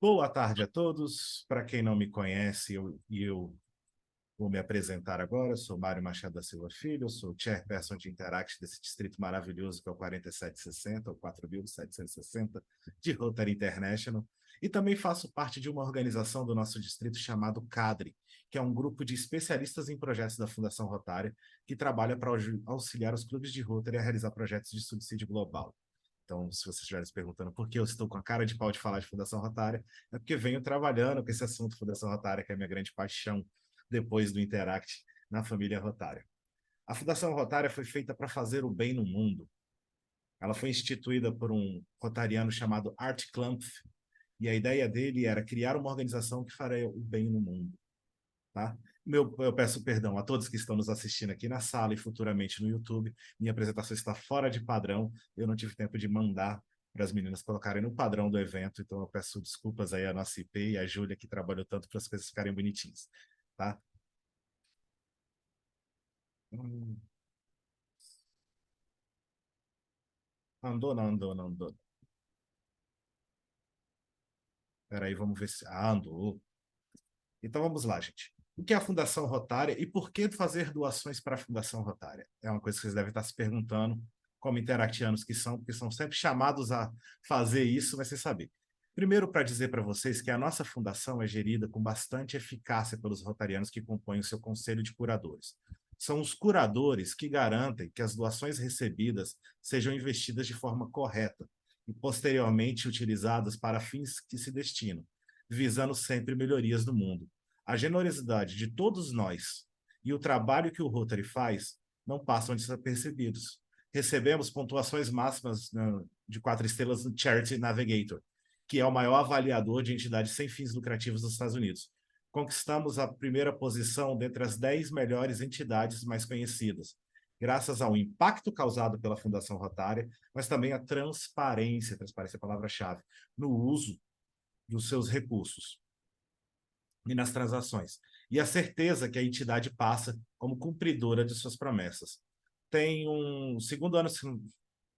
Boa tarde a todos. Para quem não me conhece, eu vou me apresentar agora. Eu sou Mário Machado da Silva Filho, eu sou chairperson de Interact desse distrito maravilhoso que é o 4760, ou 4760, de Rotary International. E também faço parte de uma organização do nosso distrito chamado CADRE, que é um grupo de especialistas em projetos da Fundação Rotária, que trabalha para auxiliar os clubes de Rotary a realizar projetos de subsídio global. Então, se vocês estiverem se perguntando por que eu estou com a cara de pau de falar de Fundação Rotária, é porque venho trabalhando com esse assunto Fundação Rotária, que é a minha grande paixão depois do Interact na família Rotária. A Fundação Rotária foi feita para fazer o bem no mundo. Ela foi instituída por um rotariano chamado Art Klumpf, e a ideia dele era criar uma organização que faria o bem no mundo. Tá? Eu peço perdão a todos que estão nos assistindo aqui na sala e futuramente no YouTube. Minha apresentação está fora de padrão. Eu não tive tempo de mandar para as meninas colocarem no padrão do evento, então eu peço desculpas aí à nossa IP e à Júlia, que trabalhou tanto para as coisas ficarem bonitinhas. Tá? Hum, andou, não andou, não andou. Peraí, vamos ver se. Ah, andou. Então vamos lá, gente. O que é a Fundação Rotária e por que fazer doações para a Fundação Rotária? É uma coisa que vocês devem estar se perguntando, como interactianos que são, porque são sempre chamados a fazer isso, mas sem saber. Primeiro, para dizer para vocês que a nossa fundação é gerida com bastante eficácia pelos rotarianos que compõem o seu conselho de curadores. São os curadores que garantem que as doações recebidas sejam investidas de forma correta e posteriormente utilizadas para fins que se destinam, visando sempre melhorias do mundo. A generosidade de todos nós e o trabalho que o Rotary faz não passam desapercebidos. Recebemos pontuações máximas de 4 estrelas no Charity Navigator, que é o maior avaliador de entidades sem fins lucrativos dos Estados Unidos. Conquistamos a primeira posição dentre as 10 melhores entidades mais conhecidas, graças ao impacto causado pela Fundação Rotária, mas também a transparência é a palavra-chave, no uso dos seus recursos e nas transações, e a certeza que a entidade passa como cumpridora de suas promessas. Tem um segundo ano,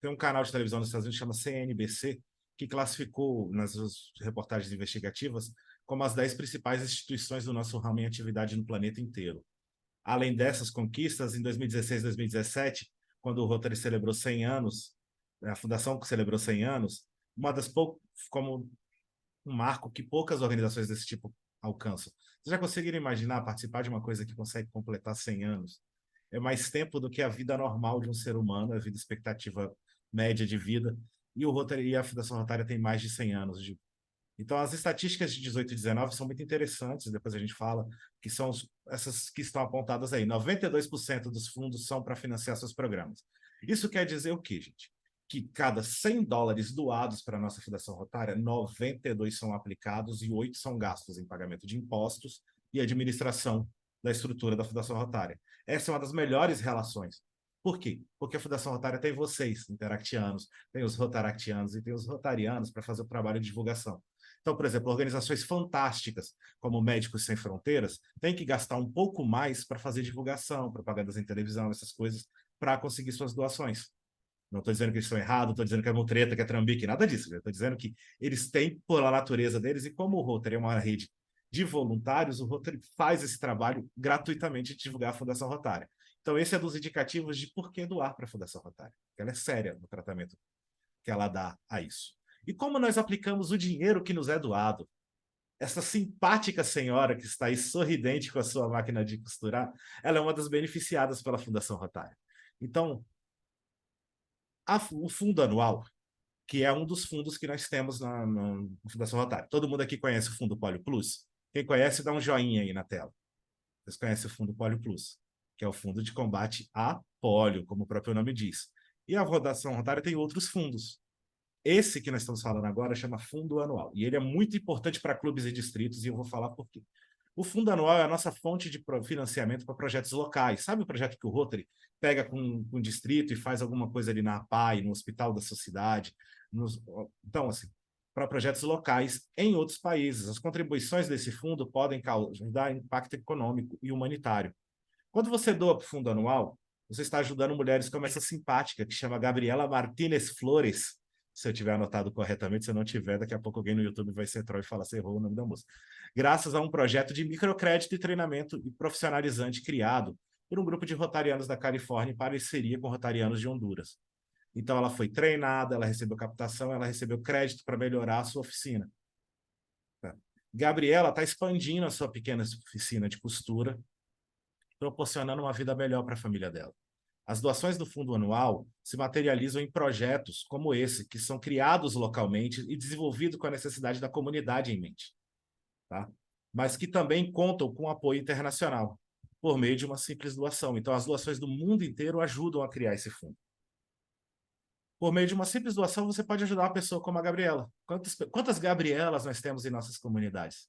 tem um canal de televisão nos Estados Unidos que chama CNBC, que classificou nas reportagens investigativas como as 10 principais instituições do nosso ramo em atividade no planeta inteiro. Além dessas conquistas, em 2016 e 2017, quando o Rotary celebrou 100 anos, a fundação celebrou 100 anos, uma das como um marco que poucas organizações desse tipo alcançam. Vocês já conseguiram imaginar participar de uma coisa que consegue completar 100 anos? É mais tempo do que a vida normal de um ser humano, a vida expectativa média de vida, e o Rotary e a Fundação Rotária tem mais de 100 anos. Então, as estatísticas de 18 e 19 são muito interessantes, depois a gente fala, que são essas que estão apontadas aí. 92% dos fundos são para financiar seus programas. Isso quer dizer o quê, gente? Que cada 100 dólares doados para a nossa Fundação Rotária, 92 são aplicados e 8 são gastos em pagamento de impostos e administração da estrutura da Fundação Rotária. Essa é uma das melhores relações. Por quê? Porque a Fundação Rotária tem vocês, interactianos, tem os rotaractianos e tem os rotarianos para fazer o trabalho de divulgação. Então, por exemplo, organizações fantásticas como Médicos Sem Fronteiras têm que gastar um pouco mais para fazer divulgação, propagandas em televisão, essas coisas, para conseguir suas doações. Não estou dizendo que eles estão errados, estou dizendo que é mutreta, que é trambique, nada disso. Estou dizendo que eles têm, por a natureza deles, e como o Rotary é uma rede de voluntários, o Rotary faz esse trabalho gratuitamente de divulgar a Fundação Rotária. Então, esse é dos indicativos de por que doar para a Fundação Rotária. Ela é séria no tratamento que ela dá a isso. E como nós aplicamos o dinheiro que nos é doado? Essa simpática senhora que está aí sorridente com a sua máquina de costurar, ela é uma das beneficiadas pela Fundação Rotária. Então, o fundo anual, que é um dos fundos que nós temos na Fundação Rotária. Todo mundo aqui conhece o Fundo Polio Plus? Quem conhece, dá um joinha aí na tela. Vocês conhecem o Fundo Polio Plus, que é o fundo de combate à polio, como o próprio nome diz. E a Fundação Rotária tem outros fundos. Esse que nós estamos falando agora chama Fundo Anual, e ele é muito importante para clubes e distritos, e eu vou falar por quê. O Fundo Anual é a nossa fonte de financiamento para projetos locais. Sabe o projeto que o Rotary pega com um distrito e faz alguma coisa ali na APAI, no Hospital da Sociedade? Então, assim, para projetos locais em outros países. As contribuições desse fundo podem dar impacto econômico e humanitário. Quando você doa para o Fundo Anual, você está ajudando mulheres como essa simpática, que chama Gabriela Martínez Flores. Se eu tiver anotado corretamente, se eu não tiver, daqui a pouco alguém no YouTube vai ser troll e falar, você errou o nome da moça. Graças a um projeto de microcrédito e treinamento profissionalizante criado por um grupo de rotarianos da Califórnia em parceria com rotarianos de Honduras. Então, ela foi treinada, ela recebeu captação, ela recebeu crédito para melhorar a sua oficina. Tá? Gabriela está expandindo a sua pequena oficina de costura, proporcionando uma vida melhor para a família dela. As doações do fundo anual se materializam em projetos como esse, que são criados localmente e desenvolvidos com a necessidade da comunidade em mente, tá? Mas que também contam com apoio internacional, por meio de uma simples doação. Então, as doações do mundo inteiro ajudam a criar esse fundo. Por meio de uma simples doação, você pode ajudar uma pessoa como a Gabriela. Quantas Gabrielas nós temos em nossas comunidades?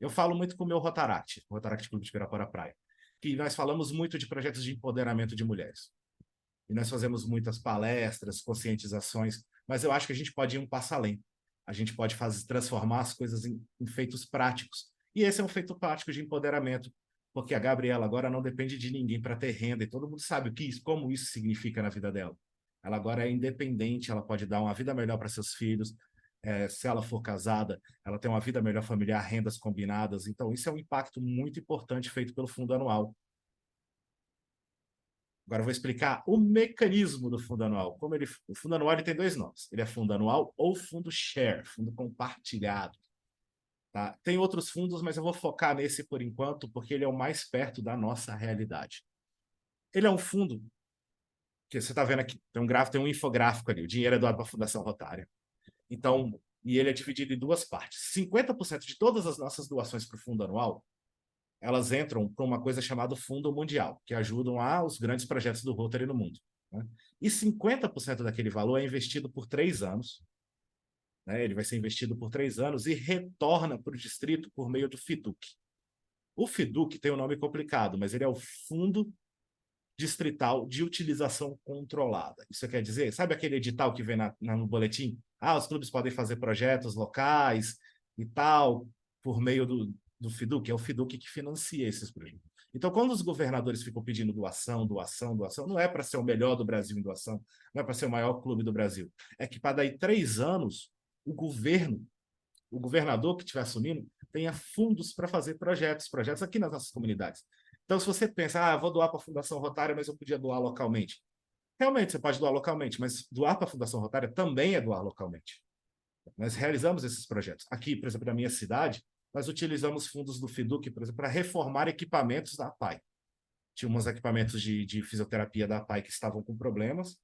Eu falo muito com o meu Rotaract, o Rotaract Clube de Pirapora Praia, que nós falamos muito de projetos de empoderamento de mulheres. E nós fazemos muitas palestras, conscientizações, mas eu acho que a gente pode ir um passo além. A gente pode transformar as coisas em feitos práticos. E esse é um feito prático de empoderamento, porque a Gabriela agora não depende de ninguém para ter renda, e todo mundo sabe como isso significa na vida dela. Ela agora é independente, ela pode dar uma vida melhor para seus filhos. Se ela for casada, ela tem uma vida melhor familiar, rendas combinadas. Então, isso é um impacto muito importante feito pelo Fundo Anual. Agora eu vou explicar o mecanismo do fundo anual. O fundo anual ele tem dois nomes. Ele é fundo anual ou fundo share, fundo compartilhado. Tá? Tem outros fundos, mas eu vou focar nesse por enquanto, porque ele é o mais perto da nossa realidade. Ele é um fundo que você está vendo aqui, tem um infográfico ali, o dinheiro é doado para a Fundação Rotária. Então, e ele é dividido em duas partes. 50% de todas as nossas doações para o fundo anual, elas entram para uma coisa chamada Fundo Mundial, que ajudam os grandes projetos do Rotary no mundo. Né? E 50% daquele valor é investido por 3 anos. Né? Ele vai ser investido por 3 anos e retorna para o distrito por meio do FIDUC. O FIDUC tem um nome complicado, mas ele é o Fundo Distrital de Utilização Controlada. Isso quer dizer, sabe aquele edital que vem no boletim? Os clubes podem fazer projetos locais e tal, por meio do FIDUC, é o FIDUC que financia esses projetos. Então, quando os governadores ficam pedindo doação, doação, doação, não é para ser o melhor do Brasil em doação, não é para ser o maior clube do Brasil. É que para daí 3 anos, o governador que estiver assumindo, tenha fundos para fazer projetos aqui nas nossas comunidades. Então, se você pensa, vou doar para a Fundação Rotária, mas eu podia doar localmente. Realmente, você pode doar localmente, mas doar para a Fundação Rotária também é doar localmente. Nós realizamos esses projetos. Aqui, por exemplo, na minha cidade, nós utilizamos fundos do FIDUC, por exemplo, para reformar equipamentos da APAI. Tinha uns equipamentos de fisioterapia da APAI que estavam com problemas,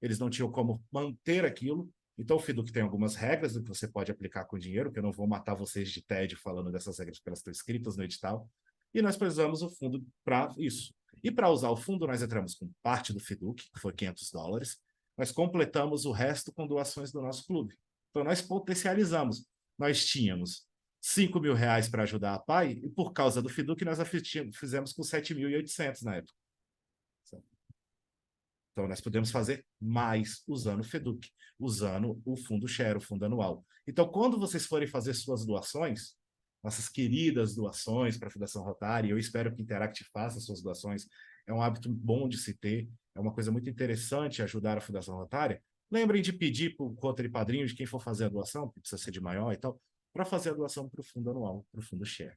eles não tinham como manter aquilo, então o FIDUC tem algumas regras que você pode aplicar com dinheiro, que eu não vou matar vocês de tédio falando dessas regras, porque elas estão escritas no edital, e nós precisamos do fundo para isso. E para usar o fundo, nós entramos com parte do FIDUC, que foi $500, nós completamos o resto com doações do nosso clube. Então, nós potencializamos. Nós tínhamos R$ 5.000 para ajudar a PAI, e por causa do FIDUC, nós fizemos com 7.800 na época. Então, nós podemos fazer mais usando o FIDUC, usando o fundo share, o fundo anual. Então, quando vocês forem fazer suas doações, nossas queridas doações para a Fundação Rotária, eu espero que Interact faça suas doações, é um hábito bom de se ter, é uma coisa muito interessante ajudar a Fundação Rotária. Lembrem de pedir para o Rotary Padrinho, de quem for fazer a doação, que precisa ser de maior e tal, para fazer a doação para o fundo anual, para o fundo share.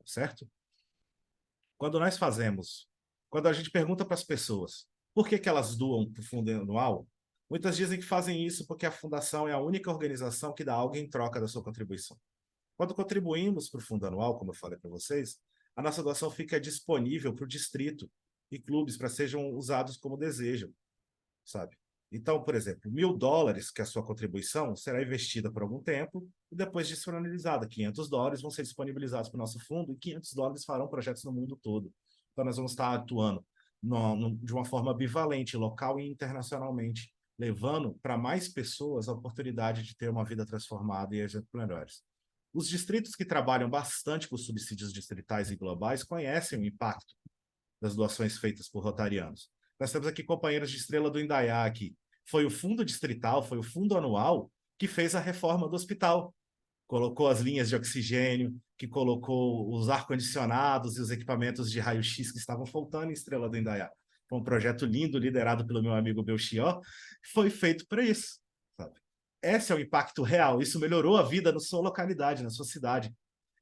Certo? Quando a gente pergunta para as pessoas por que elas doam para o fundo anual, muitas dizem que fazem isso porque a fundação é a única organização que dá algo em troca da sua contribuição. Quando contribuímos para o fundo anual, como eu falei para vocês, a nossa doação fica disponível para o distrito e clubes para sejam usados como desejam, sabe? Então, por exemplo, $1.000, que é a sua contribuição, será investida por algum tempo e depois disponibilizada. $500 vão ser disponibilizados para o nosso fundo e $500 farão projetos no mundo todo. Então, nós vamos estar atuando de uma forma bivalente, local e internacionalmente, levando para mais pessoas a oportunidade de ter uma vida transformada e exemplos melhores. Os distritos que trabalham bastante com subsídios distritais e globais conhecem o impacto das doações feitas por rotarianos. Nós temos aqui companheiros de estrela do Indaiá aqui. Foi o fundo distrital, foi o fundo anual que fez a reforma do hospital. Colocou as linhas de oxigênio, que colocou os ar-condicionados e os equipamentos de raio-x que estavam faltando em Estrela do Indaiá. Foi um projeto lindo, liderado pelo meu amigo Belchior, foi feito para isso, sabe? Esse é o impacto real. Isso melhorou a vida na sua localidade, na sua cidade.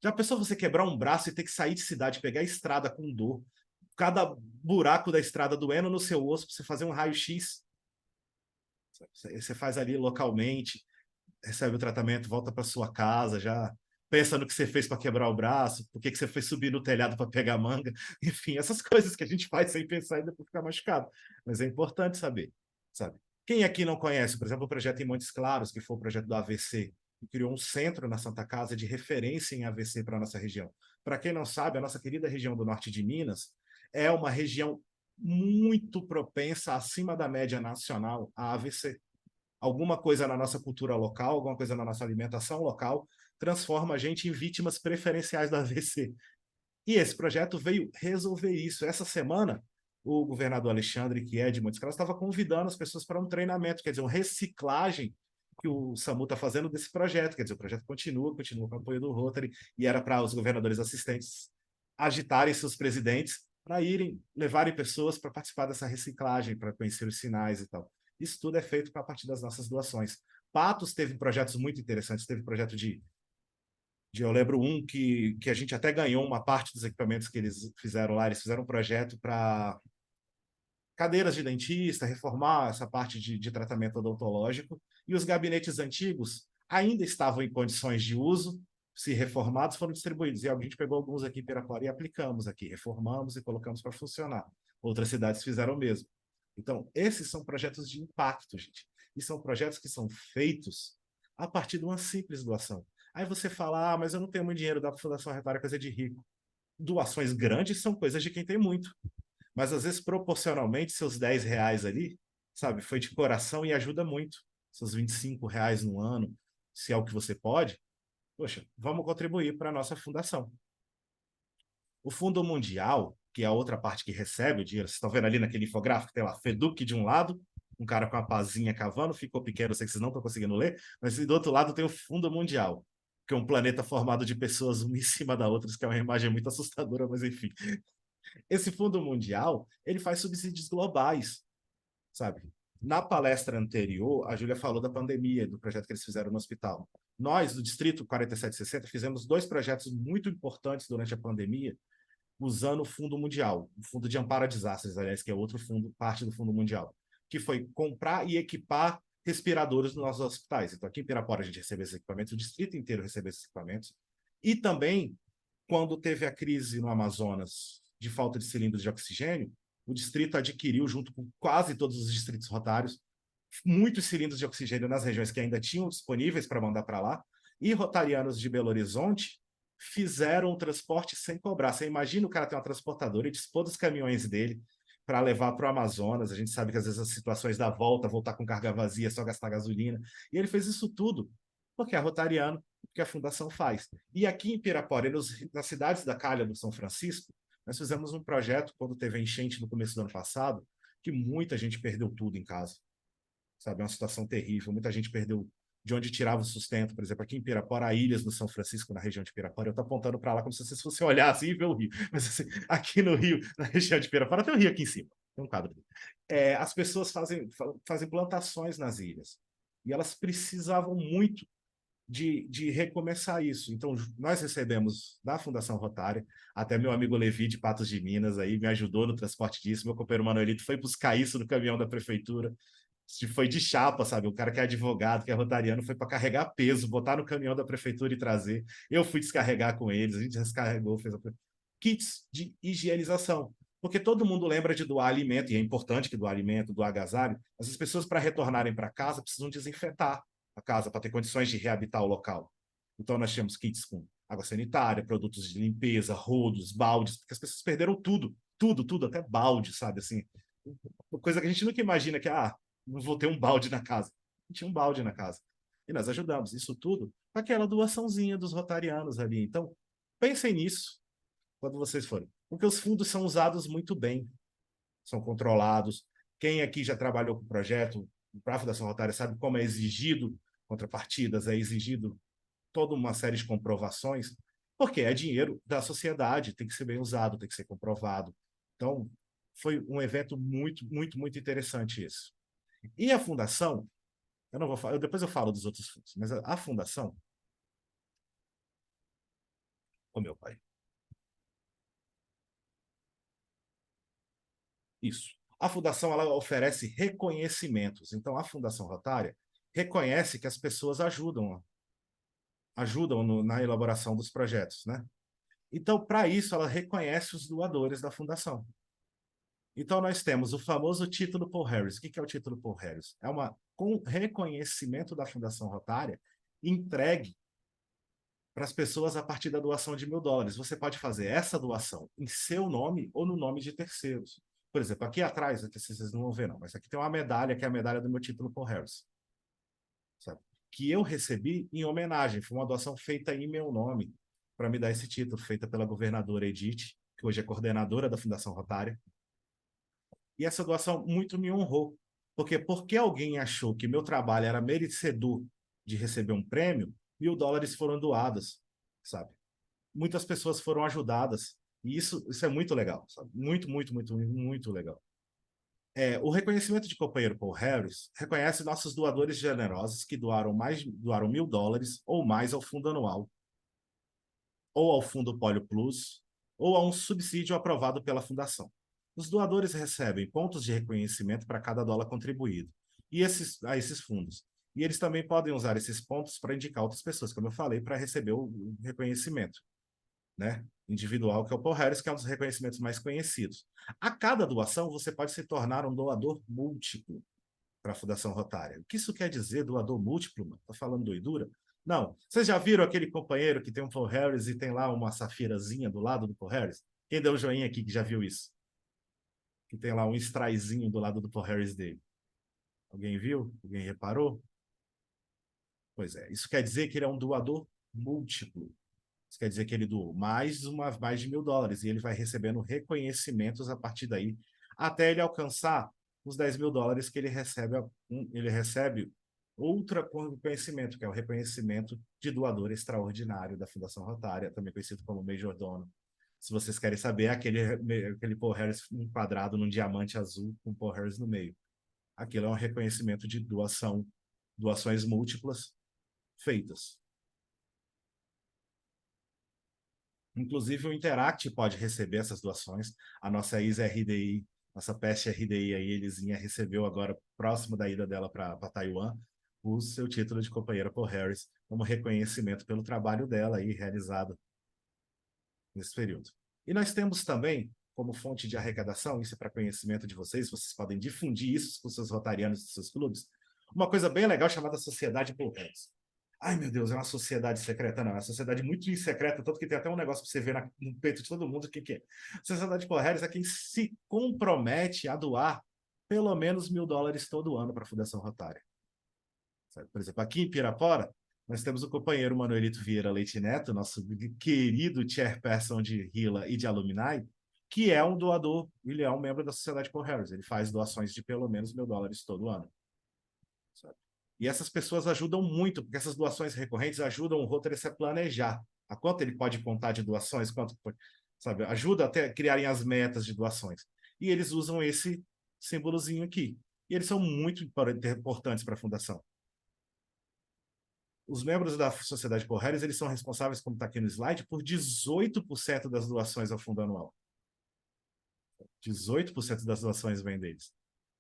Já pensou você quebrar um braço e ter que sair de cidade, pegar a estrada com dor? Cada buraco da estrada doendo no seu osso para você fazer um raio-x. Você faz ali localmente, recebe o tratamento, volta para sua casa, já pensa no que você fez para quebrar o braço, por que você foi subir no telhado para pegar manga, enfim, essas coisas que a gente faz sem pensar e depois ficar machucado. Mas é importante saber, sabe? Quem aqui não conhece, por exemplo, o projeto em Montes Claros, que foi o projeto do AVC, que criou um centro na Santa Casa de referência em AVC para a nossa região. Para quem não sabe, a nossa querida região do norte de Minas é uma região muito propensa, acima da média nacional, a AVC. Alguma coisa na nossa cultura local, alguma coisa na nossa alimentação local, transforma a gente em vítimas preferenciais da AVC. E esse projeto veio resolver isso. Essa semana, o governador Alexandre, que é de Montes Claros, estava convidando as pessoas para um treinamento, quer dizer, uma reciclagem que o SAMU está fazendo desse projeto. Quer dizer, o projeto continua com o apoio do Rotary, e era para os governadores assistentes agitarem seus presidentes para irem, levarem pessoas para participar dessa reciclagem, para conhecer os sinais e tal. Isso tudo é feito a partir das nossas doações. Patos teve projetos muito interessantes, teve projeto eu lembro um que a gente até ganhou uma parte dos equipamentos que eles fizeram lá, eles fizeram um projeto para cadeiras de dentista, reformar essa parte de tratamento odontológico, e os gabinetes antigos ainda estavam em condições de uso, se reformados, foram distribuídos. E a gente pegou alguns aqui em Pirapora e aplicamos aqui, reformamos e colocamos para funcionar. Outras cidades fizeram o mesmo. Então, esses são projetos de impacto, gente. E são projetos que são feitos a partir de uma simples doação. Aí você fala, mas eu não tenho muito dinheiro, dá para Fundação Retária, coisa de rico. Doações grandes são coisas de quem tem muito. Mas às vezes, proporcionalmente, seus R$ 10 ali, sabe, foi de coração e ajuda muito. Seus R$ 25 no ano, se é o que você pode, poxa, vamos contribuir para a nossa fundação. O Fundo Mundial, que é a outra parte que recebe o dinheiro, vocês estão vendo ali naquele infográfico, tem lá FEDUC de um lado, um cara com a pazinha cavando, ficou pequeno, eu sei que vocês não estão conseguindo ler, mas do outro lado tem o Fundo Mundial, que é um planeta formado de pessoas uma em cima da outra, que é uma imagem muito assustadora, mas enfim. Esse Fundo Mundial, ele faz subsídios globais, sabe? Na palestra anterior, a Júlia falou da pandemia, do projeto que eles fizeram no hospital. Nós, do Distrito 4760, fizemos 2 projetos muito importantes durante a pandemia, usando o Fundo Mundial, o Fundo de Amparo a Desastres, aliás, que é outro fundo, parte do Fundo Mundial, que foi comprar e equipar respiradores nos nossos hospitais. Então, aqui em Pirapora a gente recebeu esses equipamentos, o distrito inteiro recebeu esses equipamentos. E também, quando teve a crise no Amazonas de falta de cilindros de oxigênio, o distrito adquiriu, junto com quase todos os distritos rotários, muitos cilindros de oxigênio nas regiões que ainda tinham disponíveis para mandar para lá, e rotarianos de Belo Horizonte fizeram o transporte sem cobrar. Você imagina o cara ter uma transportadora e dispor dos caminhões dele para levar para o Amazonas. A gente sabe que às vezes as situações da volta, voltar com carga vazia, só gastar gasolina. E ele fez isso tudo porque é rotariano, porque a fundação faz. E aqui em Pirapora, nas cidades da calha do São Francisco, nós fizemos um projeto quando teve a enchente no começo do ano passado, que muita gente perdeu tudo em casa. Sabe, é uma situação terrível. Muita gente perdeu de onde tirava o sustento. Por exemplo, aqui em Pirapora, há ilhas no São Francisco, na região de Pirapora. Eu estou apontando para lá como se vocês fossem olhar assim e ver o rio. Mas assim, aqui no Rio, na região de Pirapora, tem um rio aqui em cima. Tem um quadro. As pessoas fazem plantações nas ilhas. E elas precisavam muito de recomeçar isso. Então, nós recebemos da Fundação Rotária, até meu amigo Levi de Patos de Minas aí me ajudou no transporte disso, meu companheiro Manuelito foi buscar isso no caminhão da prefeitura, foi de chapa, sabe? O cara que é advogado, que é rotariano, foi para carregar peso, botar no caminhão da prefeitura e trazer. Eu fui descarregar com eles, a gente descarregou, fez kits de higienização. Porque todo mundo lembra de doar alimento, e é importante que doar alimento, doar agasalho, mas as pessoas, para retornarem para casa, precisam desinfetar a casa para ter condições de reabitar o local. Então, nós temos kits com água sanitária, produtos de limpeza, rodos, baldes, porque as pessoas perderam tudo, tudo, tudo, até balde, sabe? Assim, coisa que a gente nunca imagina que, não vou ter um balde na casa. Tinha um balde na casa. E nós ajudamos isso tudo com aquela doaçãozinha dos rotarianos ali. Então, pensem nisso quando vocês forem. Porque os fundos são usados muito bem, são controlados. Quem aqui já trabalhou com o projeto, para a Fundação Rotária, sabe como é exigido contrapartidas, é exigido toda uma série de comprovações, porque é dinheiro da sociedade, tem que ser bem usado, tem que ser comprovado. Então, Foi um evento muito interessante isso. E a fundação, eu não vou falar, depois eu falo dos outros fundos, mas a fundação, o meu pai, isso. A fundação ela oferece reconhecimentos. Então, a Fundação Rotária reconhece que as pessoas ajudam na elaboração dos projetos, né? Então, para isso, ela reconhece os doadores da fundação. Então, nós temos o famoso título Paul Harris. O que é o título Paul Harris? É um reconhecimento da Fundação Rotária entregue para as pessoas a partir da doação de US$ 1.000. Você pode fazer essa doação em seu nome ou no nome de terceiros. Por exemplo, aqui atrás, aqui vocês não vão ver não, mas aqui tem uma medalha, que é a medalha do meu título Paul Harris, sabe? Que eu recebi em homenagem. Foi uma doação feita em meu nome para me dar esse título, feita pela governadora Edith, que hoje é coordenadora da Fundação Rotária. E essa doação muito me honrou. Porque alguém achou que meu trabalho era merecedor de receber um prêmio, US$ 1.000 foram doados, sabe? Muitas pessoas foram ajudadas. E isso é muito legal, sabe? Muito legal. O reconhecimento de companheiro Paul Harris reconhece nossos doadores generosos que doaram US$ 1.000 ou mais ao fundo anual, ou ao fundo Polio Plus, ou a um subsídio aprovado pela fundação. Os doadores recebem pontos de reconhecimento para cada dólar contribuído a esses fundos. E eles também podem usar esses pontos para indicar outras pessoas, como eu falei, para receber o reconhecimento, né, individual, que é o Paul Harris, que é um dos reconhecimentos mais conhecidos. A cada doação, você pode se tornar um doador múltiplo para a Fundação Rotária. O que isso quer dizer, doador múltiplo? Mano? Tá falando doidura? Não. Vocês já viram aquele companheiro que tem um Paul Harris e tem lá uma safirazinha do lado do Paul Harris? Quem deu um joinha aqui que já viu isso? Que tem lá um straizinho do lado do Paul Harris dele. Alguém viu? Alguém reparou? Pois é. Isso quer dizer que ele é um doador múltiplo. Isso quer dizer que ele doou mais de US$ 1.000 e ele vai recebendo reconhecimentos a partir daí, até ele alcançar os US$ 10.000 que ele recebe outro reconhecimento, que é o reconhecimento de doador extraordinário da Fundação Rotária, também conhecido como Major Donor. Se vocês querem saber, é aquele Paul Harris enquadrado num diamante azul com Paul Harris no meio. Aquilo é um reconhecimento de doações múltiplas feitas. Inclusive, o Interact pode receber essas doações. A nossa ISA-RDI, nossa PES RDI, aí, Elisinha, recebeu agora, próximo da ida dela para Taiwan, o seu título de companheira Paul Harris, como reconhecimento pelo trabalho dela aí, realizado nesse período. E nós temos também, como fonte de arrecadação, isso é para conhecimento de vocês podem difundir isso com seus rotarianos dos seus clubes, uma coisa bem legal chamada Sociedade Paul Harris. Ai, meu Deus, é uma sociedade secreta, não. É uma sociedade muito secreta, tanto que tem até um negócio para você ver no peito de todo mundo o que é. Sociedade Paul Harris é quem se compromete a doar pelo menos US$ 1.000 todo ano para a Fundação Rotária. Por exemplo, aqui em Pirapora, nós temos o companheiro Manuelito Vieira Leite Neto, nosso querido chairperson de RILA e de Alumni, que é um doador, ele é um membro da Sociedade Paul Harris. Ele faz doações de pelo menos US$ 1.000 todo ano. Sabe? E essas pessoas ajudam muito, porque essas doações recorrentes ajudam o Rotary a planejar a quanto ele pode contar de doações, sabe? Ajuda até a criarem as metas de doações. E eles usam esse símbolozinho aqui. E eles são muito importantes para a fundação. Os membros da Sociedade Paul Harris, eles são responsáveis, como está aqui no slide, por 18% das doações ao fundo anual. 18% das doações vêm deles.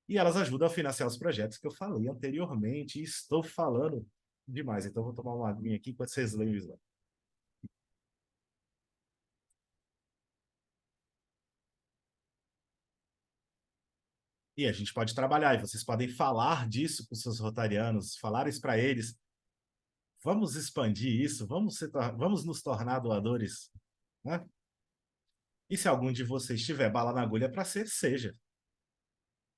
E elas ajudam a financiar os projetos que eu falei anteriormente, e estou falando demais. Então, vou tomar uma aguinha aqui enquanto vocês leem o slide. E a gente pode trabalhar, e vocês podem falar disso com seus rotarianos, falar isso para eles. Vamos expandir isso, vamos nos tornar doadores, né? E se algum de vocês tiver bala na agulha para ser, seja.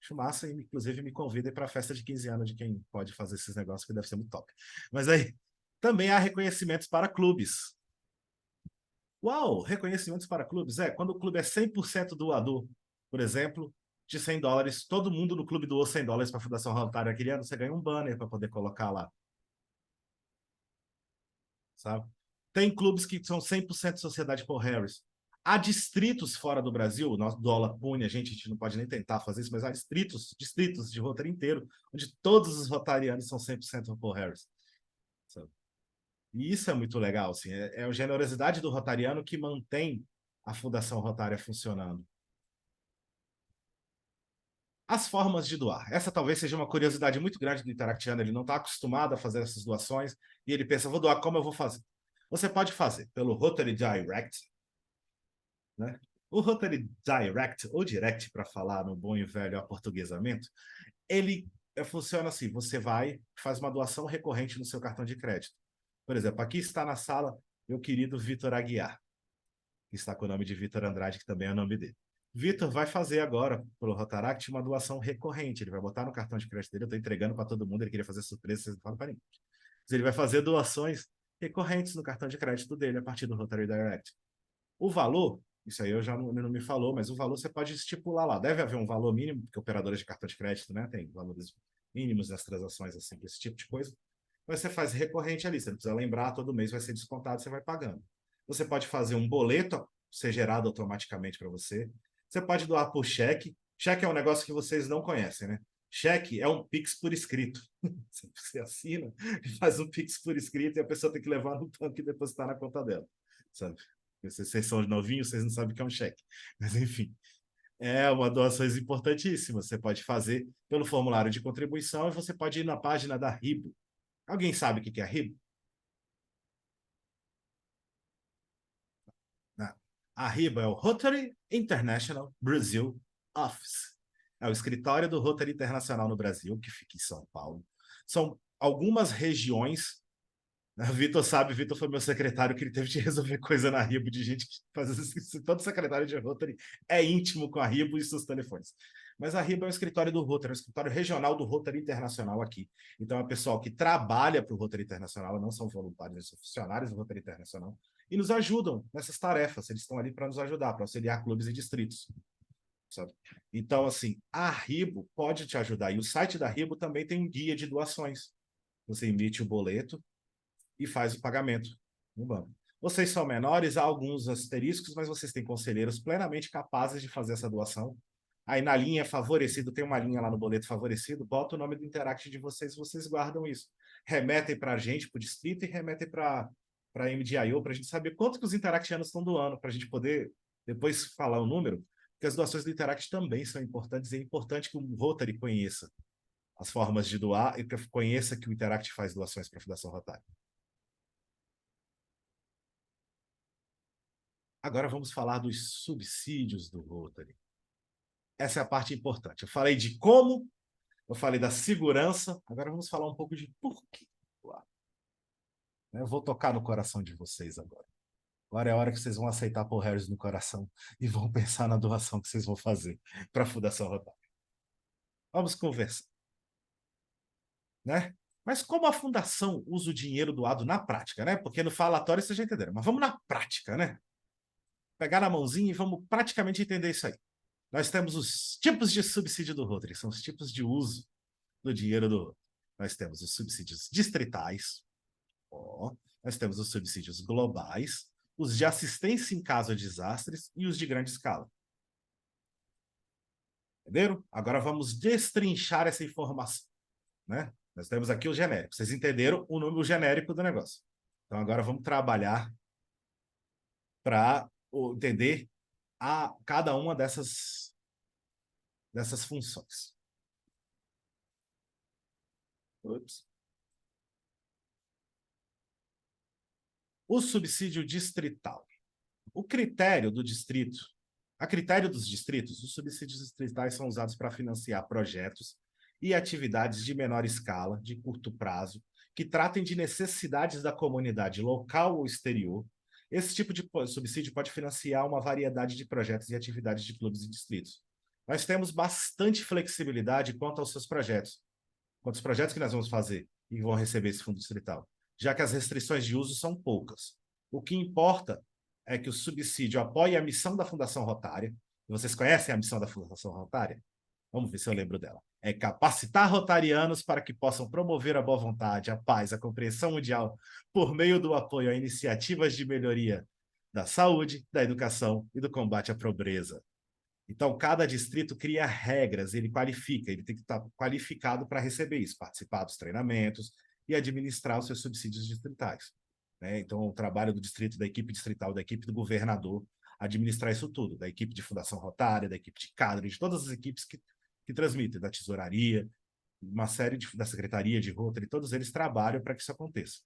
Acho massa e, inclusive, me convidem para a festa de 15 anos de quem pode fazer esses negócios, que deve ser muito top. Mas aí, também há reconhecimentos para clubes. Uau, reconhecimentos para clubes. Quando o clube é 100% doador, por exemplo, de US$ 100, todo mundo no clube doou US$ 100 para a Fundação Rotária aquele ano, você ganha um banner para poder colocar lá. Sabe? Tem clubes que são 100% Sociedade Paul Harris. Há distritos fora do Brasil, o nosso dólar pune, a gente não pode nem tentar fazer isso, mas há distritos de Rotary inteiro, onde todos os rotarianos são 100% Paul Harris. Sabe? E isso é muito legal, assim, é a generosidade do rotariano que mantém a Fundação Rotária funcionando. As formas de doar. Essa talvez seja uma curiosidade muito grande do interactiano. Ele não está acostumado a fazer essas doações e ele pensa, vou doar, como eu vou fazer? Você pode fazer pelo Rotary Direct, né? O Rotary Direct, ou Direct, para falar no bom e velho aportuguesamento, ele funciona assim, você vai, faz uma doação recorrente no seu cartão de crédito. Por exemplo, aqui está na sala meu querido Vitor Aguiar, que está com o nome de Vitor Andrade, que também é o nome dele. Vitor vai fazer agora, pelo Rotaract, uma doação recorrente. Ele vai botar no cartão de crédito dele, eu estou entregando para todo mundo, ele queria fazer surpresa, vocês não falam para ninguém. Mas ele vai fazer doações recorrentes no cartão de crédito dele a partir do Rotary Direct. O valor, isso aí eu já não me falou, mas o valor você pode estipular lá. Deve haver um valor mínimo, porque operadoras de cartão de crédito, né, tem valores mínimos nas transações, assim, esse tipo de coisa. Mas você faz recorrente ali, você não precisa lembrar, todo mês vai ser descontado, você vai pagando. Você pode fazer um boleto ser gerado automaticamente para você. Você pode doar por cheque. Cheque é um negócio que vocês não conhecem, né? Cheque é um Pix por escrito. Você assina e faz um Pix por escrito e a pessoa tem que levar no banco e depositar na conta dela, sabe? Vocês são novinhos, vocês não sabem o que é um cheque. Mas, enfim, é uma doação importantíssima. Você pode fazer pelo formulário de contribuição e você pode ir na página da RIBO. Alguém sabe o que é a RIBO? Não. A RIBO é o Rotary International Brazil Office. É o escritório do Rotary Internacional no Brasil, que fica em São Paulo. São algumas regiões. Vitor sabe, Vitor foi meu secretário, que ele teve de resolver coisa na Ribo, de gente que faz isso. Todo secretário de Rotary é íntimo com a Ribo e seus telefones. Mas a Ribo é o escritório do Rotary, é o escritório regional do Rotary Internacional aqui. Então, é o pessoal que trabalha para o Rotary Internacional, não são voluntários, eles são funcionários do Rotary Internacional, e nos ajudam nessas tarefas. Eles estão ali para nos ajudar, para auxiliar clubes e distritos. Sabe? Então, assim, a Ribo pode te ajudar. E o site da Ribo também tem um guia de doações. Você emite o boleto e faz o pagamento no banco. Vocês são menores, há alguns asteriscos, mas vocês têm conselheiros plenamente capazes de fazer essa doação. Aí na linha favorecido, tem uma linha lá no boleto favorecido, bota o nome do Interact de vocês, vocês guardam isso. Remetem para a gente, para o distrito, e remetem para a MDIO, para a gente saber quanto que os interactianos estão doando, para a gente poder depois falar o número, porque as doações do Interact também são importantes, e é importante que o Rotary conheça as formas de doar e que conheça que o Interact faz doações para a Fundação Rotária. Agora vamos falar dos subsídios do Rotary. Essa é a parte importante. Eu falei de como, eu falei da segurança, agora vamos falar um pouco de por que. Eu vou tocar no coração de vocês agora. Agora é a hora que vocês vão aceitar Paul Harris no coração e vão pensar na doação que vocês vão fazer para a Fundação Rotária. Vamos conversar. Né? Mas como a fundação usa o dinheiro doado na prática, né? Porque no falatório vocês já entenderam, mas vamos na prática, né? Pegar na mãozinha e vamos praticamente entender isso aí. Nós temos os tipos de subsídio do Rotary, são os tipos de uso do dinheiro do Rotary. Nós temos os subsídios distritais, ó, nós temos os subsídios globais, os de assistência em caso de desastres e os de grande escala. Entenderam? Agora vamos destrinchar essa informação. Né? Nós temos aqui o genérico. Vocês entenderam o número genérico do negócio. Então agora vamos trabalhar para entender cada uma dessas funções. Ups. O subsídio distrital. O critério do distrito, a critério dos distritos, os subsídios distritais são usados para financiar projetos e atividades de menor escala, de curto prazo, que tratem de necessidades da comunidade local ou exterior. Esse tipo de subsídio pode financiar uma variedade de projetos e atividades de clubes e distritos. Nós temos bastante flexibilidade quanto aos seus projetos, quanto aos projetos que nós vamos fazer e vão receber esse fundo distrital, já que as restrições de uso são poucas. O que importa é que o subsídio apoie a missão da Fundação Rotária. Vocês conhecem a missão da Fundação Rotária? Vamos ver se eu lembro dela. É capacitar rotarianos para que possam promover a boa vontade, a paz, a compreensão mundial por meio do apoio a iniciativas de melhoria da saúde, da educação e do combate à pobreza. Então, cada distrito cria regras, ele qualifica, ele tem que estar qualificado para receber isso, participar dos treinamentos e administrar os seus subsídios distritais. Né? Então, o trabalho do distrito, da equipe distrital, da equipe do governador, administrar isso tudo, da equipe de Fundação Rotária, da equipe de cadre, de todas as equipes que transmitem, da tesouraria, uma série da Secretaria de Rotary, todos eles trabalham para que isso aconteça.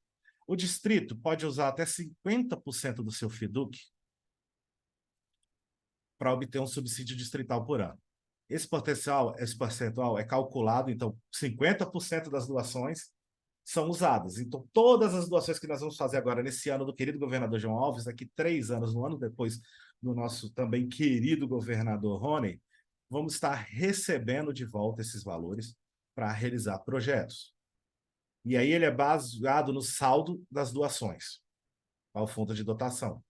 O distrito pode usar até 50% do seu FIDUC para obter um subsídio distrital por ano. Esse percentual é calculado, então 50% das doações são usadas. Então, todas as doações que nós vamos fazer agora nesse ano do querido governador João Alves, daqui 3 anos, no ano depois do nosso também querido governador Rony, vamos estar recebendo de volta esses valores para realizar projetos. E aí ele é baseado no saldo das doações ao fundo de dotação.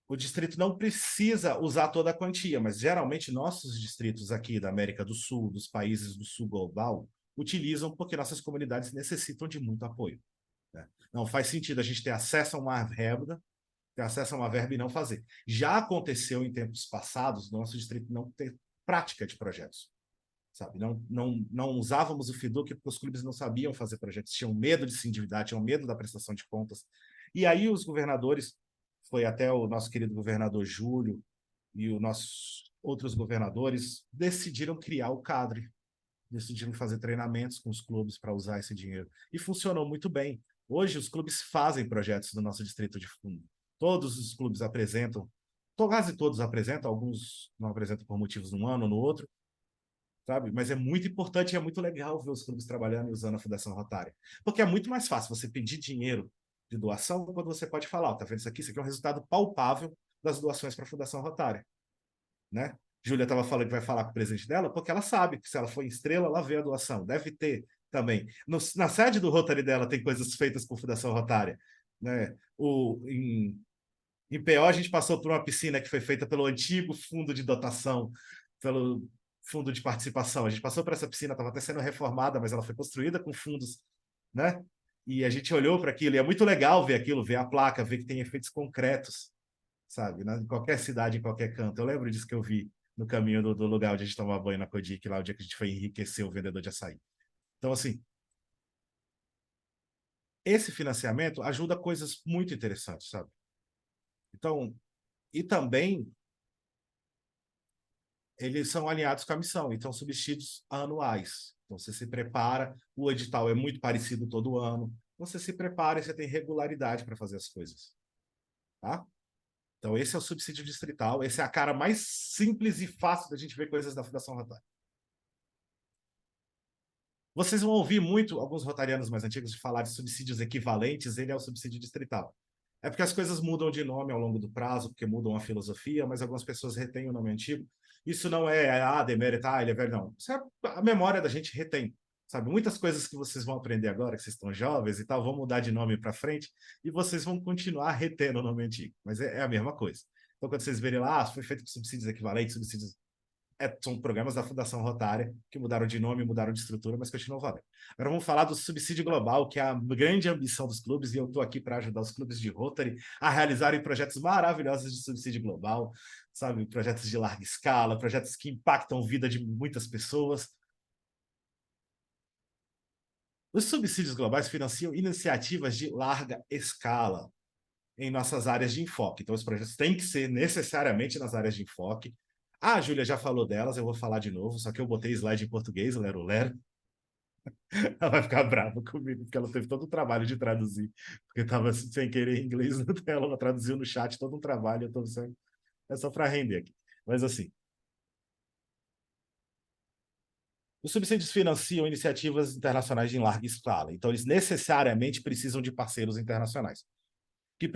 O distrito não precisa usar toda a quantia, mas geralmente nossos distritos aqui da América do Sul, dos países do Sul global, utilizam porque nossas comunidades necessitam de muito apoio. Né? Não faz sentido a gente ter acesso a uma verba e não fazer. Já aconteceu em tempos passados, no nosso distrito não ter prática de projetos. Sabe? Não usávamos o FIDUC porque os clubes não sabiam fazer projetos, tinham medo de se endividar, tinham medo da prestação de contas. E aí os governadores, foi até o nosso querido governador Júlio e os nossos outros governadores, decidiram criar o cadre, decidiram fazer treinamentos com os clubes para usar esse dinheiro. E funcionou muito bem. Hoje os clubes fazem projetos no nosso distrito de fundo. Todos os clubes apresentam, quase todos apresentam, alguns não apresentam por motivos num ano ou no outro, sabe? Mas é muito importante e é muito legal ver os clubes trabalhando e usando a Fundação Rotária. Porque é muito mais fácil você pedir dinheiro de doação quando você pode falar, tá vendo isso aqui? Isso aqui é um resultado palpável das doações para a Fundação Rotária, né? Júlia estava falando que vai falar com o presidente dela, porque ela sabe que se ela for em Estrela, ela vê a doação. Deve ter também. Na sede do Rotary dela tem coisas feitas com a Fundação Rotária, né? Em PO, a gente passou por uma piscina que foi feita pelo antigo fundo de dotação, pelo fundo de participação. A gente passou por essa piscina, estava até sendo reformada, mas ela foi construída com fundos, né? E a gente olhou para aquilo, e é muito legal ver aquilo, ver a placa, ver que tem efeitos concretos, sabe? Em qualquer cidade, em qualquer canto. Eu lembro disso que eu vi no caminho do lugar onde a gente tomava banho na Codic, lá o dia que a gente foi enriquecer o vendedor de açaí. Então, assim, esse financiamento ajuda coisas muito interessantes, sabe? Então, e também eles são alinhados com a missão, então subsídios anuais. Então você se prepara, o edital é muito parecido todo ano, você se prepara e você tem regularidade para fazer as coisas, tá? Então esse é o subsídio distrital, essa é a cara mais simples e fácil da gente ver coisas da Fundação Rotária. Vocês vão ouvir muito alguns rotarianos mais antigos falar de subsídios equivalentes, ele é o subsídio distrital. É porque as coisas mudam de nome ao longo do prazo, porque mudam a filosofia, mas algumas pessoas retêm o nome antigo. Isso não é, demérito, ele é velho, não. Isso é a memória da gente retém. Sabe, muitas coisas que vocês vão aprender agora, que vocês estão jovens e tal, vão mudar de nome para frente e vocês vão continuar retendo o nome antigo. Mas é a mesma coisa. Então, quando vocês verem lá, foi feito com subsídios equivalentes, subsídios são programas da Fundação Rotária que mudaram de nome, mudaram de estrutura, mas continuam valendo. Agora vamos falar do subsídio global, que é a grande ambição dos clubes, e eu estou aqui para ajudar os clubes de Rotary a realizarem projetos maravilhosos de subsídio global, sabe? Projetos de larga escala, projetos que impactam a vida de muitas pessoas. Os subsídios globais financiam iniciativas de larga escala em nossas áreas de enfoque. Então, os projetos têm que ser necessariamente nas áreas de enfoque. A Júlia já falou delas, eu vou falar de novo, só que eu botei slide em português, lero, lero. Ela vai ficar brava comigo, porque ela teve todo o trabalho de traduzir, porque estava sem querer em inglês na tela, ela traduziu no chat todo um trabalho, eu tô sendo... é só para render aqui. Mas assim, os subsídios financiam iniciativas internacionais em larga escala, então eles necessariamente precisam de parceiros internacionais que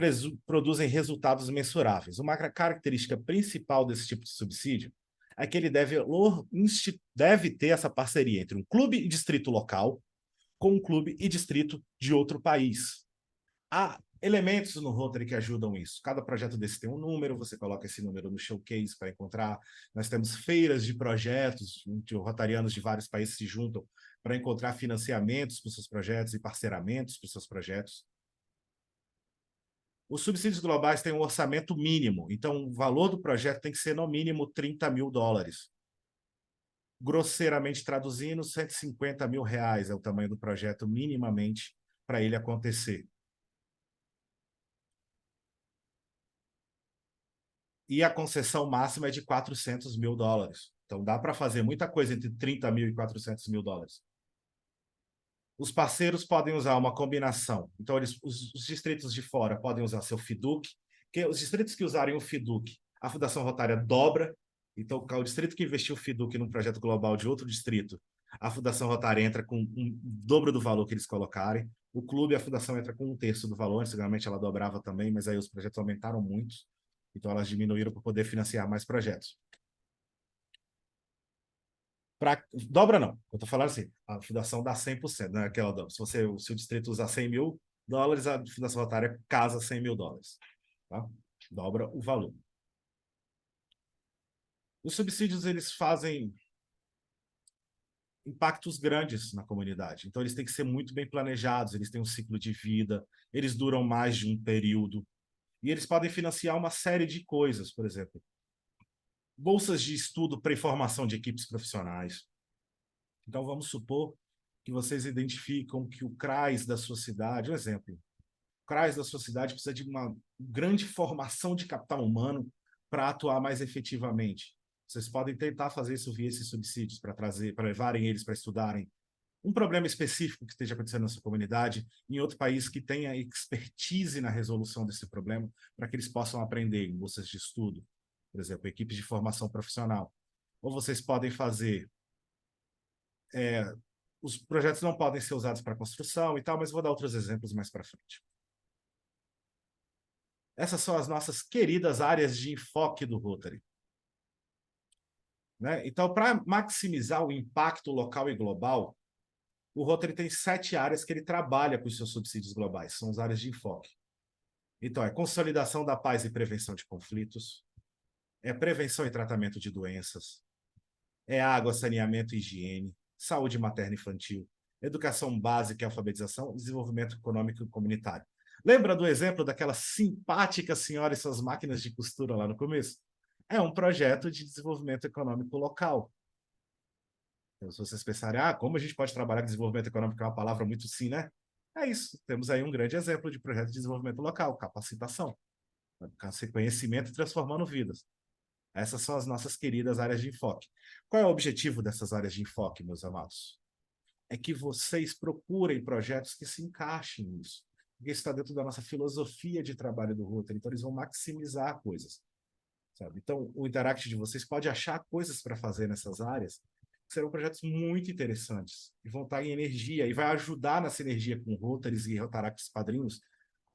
produzem resultados mensuráveis. Uma característica principal desse tipo de subsídio é que ele deve ter essa parceria entre um clube e distrito local com um clube e distrito de outro país. Há elementos no Rotary que ajudam isso. Cada projeto desse tem um número, você coloca esse número no showcase para encontrar. Nós temos feiras de projetos, onde rotarianos de vários países se juntam para encontrar financiamentos para os seus projetos e parceiramentos para os seus projetos. Os subsídios globais têm um orçamento mínimo, então o valor do projeto tem que ser no mínimo US$ 30.000. Grosseiramente traduzindo, R$ 150.000 é o tamanho do projeto minimamente para ele acontecer. E a concessão máxima é de US$ 400.000. Então dá para fazer muita coisa entre 30 mil e US$ 400.000. Os parceiros podem usar uma combinação. Então, os distritos de fora podem usar seu FIDUC, que os distritos que usarem o FIDUC, a Fundação Rotária dobra. Então, o distrito que investiu o FIDUC num projeto global de outro distrito, a Fundação Rotária entra com um dobro do valor que eles colocarem. O clube, a Fundação entra com um terço do valor. Antigamente ela dobrava também, mas aí os projetos aumentaram muito. Então, elas diminuíram para poder financiar mais projetos. Dobra não, eu estou falando assim, a fundação dá 100%, né? Aquela dobra. Se o distrito usar US$ 100.000, a fundação rotária casa US$ 100.000, tá? Dobra o valor. Os subsídios, eles fazem impactos grandes na comunidade, então eles têm que ser muito bem planejados, eles têm um ciclo de vida, eles duram mais de um período, e eles podem financiar uma série de coisas, por exemplo, bolsas de estudo para formação de equipes profissionais. Então, vamos supor que vocês identificam que o CRAS da sua cidade, um exemplo, o CRAS da sua cidade precisa de uma grande formação de capital humano para atuar mais efetivamente. Vocês podem tentar fazer isso via esses subsídios para levarem eles para estudarem um problema específico que esteja acontecendo na sua comunidade, em outro país que tenha expertise na resolução desse problema, para que eles possam aprender em bolsas de estudo, por exemplo, equipes de formação profissional. Ou vocês podem fazer os projetos não podem ser usados para construção e tal, mas vou dar outros exemplos mais para frente. Essas são as nossas queridas áreas de enfoque do Rotary. Né? Então, para maximizar o impacto local e global, o Rotary tem 7 áreas que ele trabalha com os seus subsídios globais, são as áreas de enfoque. Então, é consolidação da paz e prevenção de conflitos, é prevenção e tratamento de doenças, é água, saneamento e higiene, saúde materna e infantil, educação básica e alfabetização, desenvolvimento econômico e comunitário. Lembra do exemplo daquela simpática senhora e suas máquinas de costura lá no começo? É um projeto de desenvolvimento econômico local. Então, se vocês pensarem, como a gente pode trabalhar com desenvolvimento econômico, é uma palavra muito sim, né? É isso. Temos aí um grande exemplo de projeto de desenvolvimento local, capacitação, conhecimento transformando vidas. Essas são as nossas queridas áreas de enfoque. Qual é o objetivo dessas áreas de enfoque, meus amados? É que vocês procurem projetos que se encaixem nisso. Porque isso está dentro da nossa filosofia de trabalho do Rotary. Então, eles vão maximizar coisas. Sabe? Então, o Interact de vocês pode achar coisas para fazer nessas áreas que serão projetos muito interessantes e vão estar em energia e vai ajudar na sinergia com Rotaries e Rotaracts padrinhos,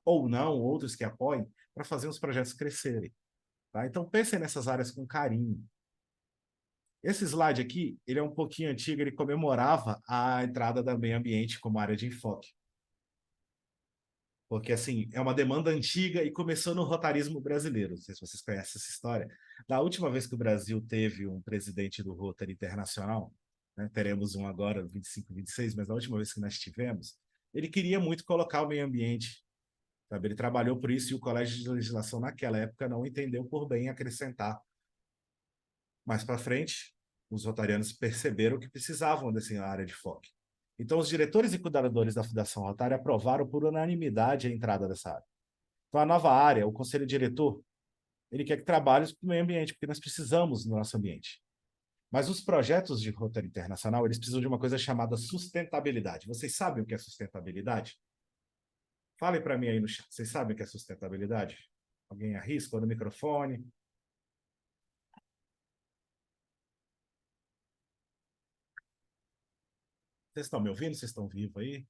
ou não, outros que apoiem, para fazer os projetos crescerem. Tá? Então, pensem nessas áreas com carinho. Esse slide aqui, ele é um pouquinho antigo, ele comemorava a entrada da meio ambiente como área de enfoque. Porque, assim, é uma demanda antiga e começou no rotarismo brasileiro. Não sei se vocês conhecem essa história. Da última vez que o Brasil teve um presidente do Rotary Internacional, né, teremos um agora, 25, 26, mas da última vez que nós tivemos, ele queria muito colocar o meio ambiente. Sabe? Ele trabalhou por isso e o Colégio de Legislação, naquela época, não entendeu por bem acrescentar. Mais para frente, os rotarianos perceberam que precisavam dessa área de foco. Então, os diretores e cuidadores da Fundação Rotária aprovaram por unanimidade a entrada dessa área. Então, a nova área, o conselho diretor, ele quer que trabalhe com o meio ambiente, porque nós precisamos no nosso ambiente. Mas os projetos de Rotary Internacional, eles precisam de uma coisa chamada sustentabilidade. Vocês sabem o que é sustentabilidade? Falem para mim aí no chat. Vocês sabem o que é sustentabilidade? Alguém arrisca no microfone? Vocês estão me ouvindo? Vocês estão vivos aí?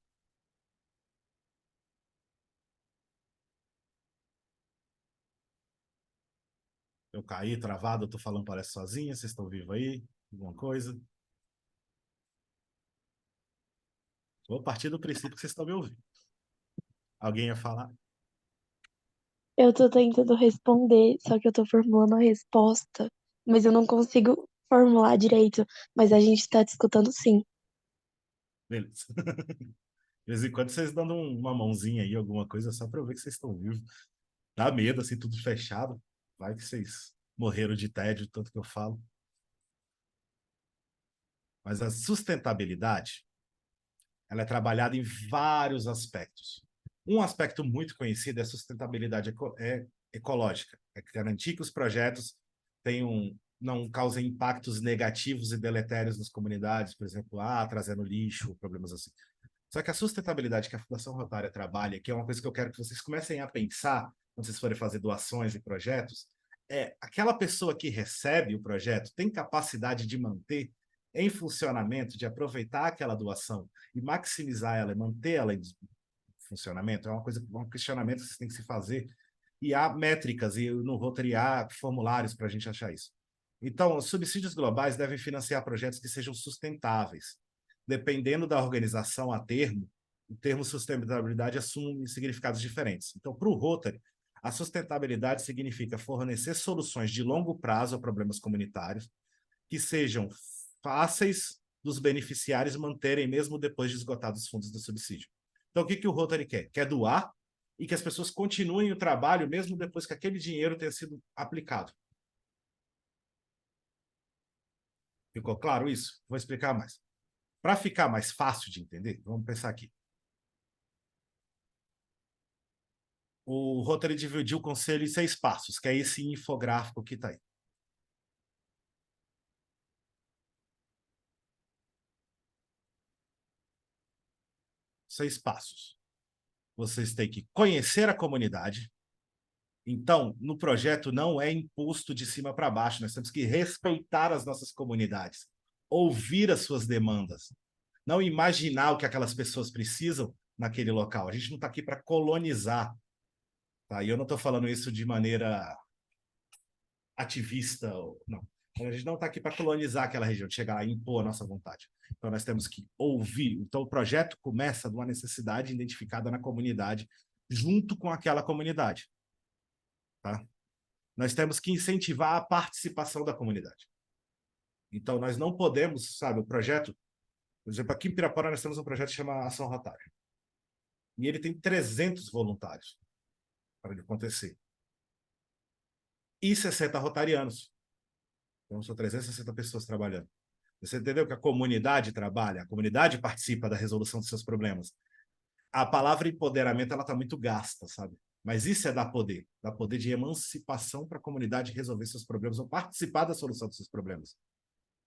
Eu caí, travado, eu tô falando, parece sozinha, vocês estão vivos aí? Alguma coisa? Vou partir do princípio que vocês estão me ouvindo. Alguém ia falar? Eu tô tentando responder, só que eu tô formulando a resposta, mas eu não consigo formular direito. Mas a gente tá discutindo sim. Beleza. De vez em quando vocês dando uma mãozinha aí, alguma coisa, só para eu ver que vocês estão vivos. Dá medo, assim, tudo fechado. Vai que vocês morreram de tédio, tanto que eu falo. Mas a sustentabilidade, ela é trabalhada em vários aspectos. Um aspecto muito conhecido é a sustentabilidade ecológica, é garantir que os projetos não causem impactos negativos e deletérios nas comunidades, por exemplo, trazendo lixo, problemas assim. Só que a sustentabilidade que a Fundação Rotária trabalha, que é uma coisa que eu quero que vocês comecem a pensar quando vocês forem fazer doações e projetos, é aquela pessoa que recebe o projeto tem capacidade de manter em funcionamento, de aproveitar aquela doação e maximizar ela, manter ela em funcionamento. É uma coisa, um questionamento que vocês têm que se fazer. E há métricas, e no Rotary há formulários para a gente achar isso. Então, os subsídios globais devem financiar projetos que sejam sustentáveis. Dependendo da organização a termo, o termo sustentabilidade assume significados diferentes. Então, para o Rotary, a sustentabilidade significa fornecer soluções de longo prazo a problemas comunitários que sejam fáceis dos beneficiários manterem mesmo depois de esgotados os fundos do subsídio. Então, o que o Rotary quer? Quer doar e que as pessoas continuem o trabalho mesmo depois que aquele dinheiro tenha sido aplicado. Ficou claro isso? Vou explicar mais. Para ficar mais fácil de entender, vamos pensar aqui. O Rotary dividiu o conselho em 6 passos, que é esse infográfico que está aí. 6 passos. Vocês têm que conhecer a comunidade. Então, no projeto não é imposto de cima para baixo, nós temos que respeitar as nossas comunidades, ouvir as suas demandas, não imaginar o que aquelas pessoas precisam naquele local. A gente não está aqui para colonizar, tá? E eu não estou falando isso de maneira ativista, não. A gente não está aqui para colonizar aquela região, de chegar lá e impor a nossa vontade. Então, nós temos que ouvir. Então, o projeto começa de uma necessidade identificada na comunidade, junto com aquela comunidade. Tá? Nós temos que incentivar a participação da comunidade. Então, nós não podemos, sabe, o projeto... Por exemplo, aqui em Pirapora nós temos um projeto que chama Ação Rotária. E ele tem 300 voluntários para ele acontecer. E 60 rotarianos. Então, são 360 pessoas trabalhando. Você entendeu que a comunidade trabalha, a comunidade participa da resolução dos seus problemas. A palavra empoderamento, ela está muito gasta, sabe? Mas isso é dar poder de emancipação para a comunidade resolver seus problemas ou participar da solução dos seus problemas,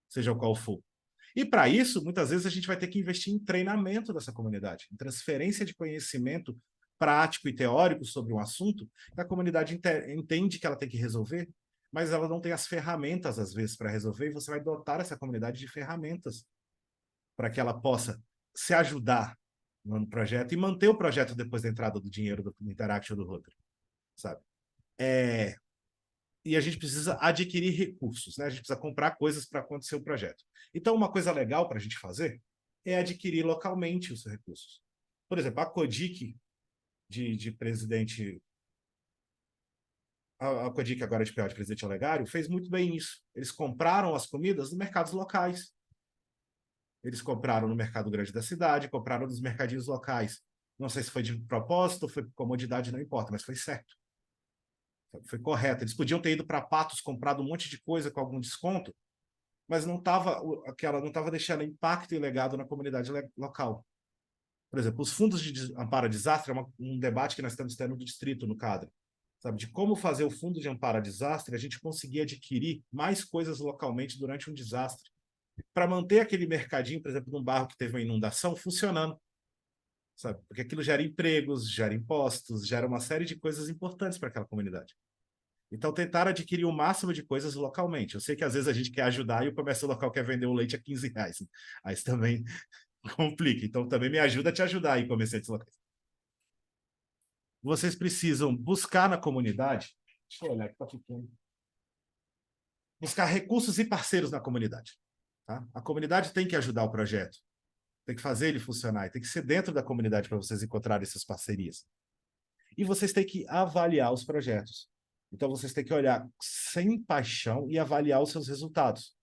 seja qual for. E para isso, muitas vezes a gente vai ter que investir em treinamento dessa comunidade, em transferência de conhecimento prático e teórico sobre um assunto que a comunidade entende que ela tem que resolver, mas ela não tem as ferramentas, às vezes, para resolver, e você vai dotar essa comunidade de ferramentas para que ela possa se ajudar no projeto e manter o projeto depois da entrada do dinheiro do Interact ou do Rotary, sabe? E a gente precisa adquirir recursos, né? A gente precisa comprar coisas para acontecer o projeto. Então, uma coisa legal para a gente fazer é adquirir localmente os recursos. Por exemplo, a Codic, de presidente... A Codic agora de PO de presidente Olegário, fez muito bem isso. Eles compraram as comidas nos mercados locais. Eles compraram no mercado grande da cidade, compraram nos mercadinhos locais. Não sei se foi de propósito, foi por comodidade, não importa, mas foi certo. Foi correto. Eles podiam ter ido para Patos, comprado um monte de coisa com algum desconto, mas não estava deixando impacto e legado na comunidade local. Por exemplo, os fundos de amparo a desastre é um debate que nós estamos tendo no distrito, no CADRE, sabe, de como fazer o fundo de amparo a desastre, a gente conseguir adquirir mais coisas localmente durante um desastre, para manter aquele mercadinho, por exemplo, num bairro que teve uma inundação, funcionando, sabe? Porque aquilo gera empregos, gera impostos, gera uma série de coisas importantes para aquela comunidade. Então, tentar adquirir o máximo de coisas localmente. Eu sei que às vezes a gente quer ajudar e o comércio local quer vender o leite a R$ 15. Aí isso também complica. Então, também me ajuda a te ajudar aí, comerciantes locais. Vocês precisam buscar na comunidade... Deixa eu olhar aqui, tá pequeno. Buscar recursos e parceiros na comunidade. Tá? A comunidade tem que ajudar o projeto. Tem que fazer ele funcionar. Tem que ser dentro da comunidade para vocês encontrarem essas parcerias. E vocês têm que avaliar os projetos. Então, vocês têm que olhar sem paixão e avaliar os seus resultados,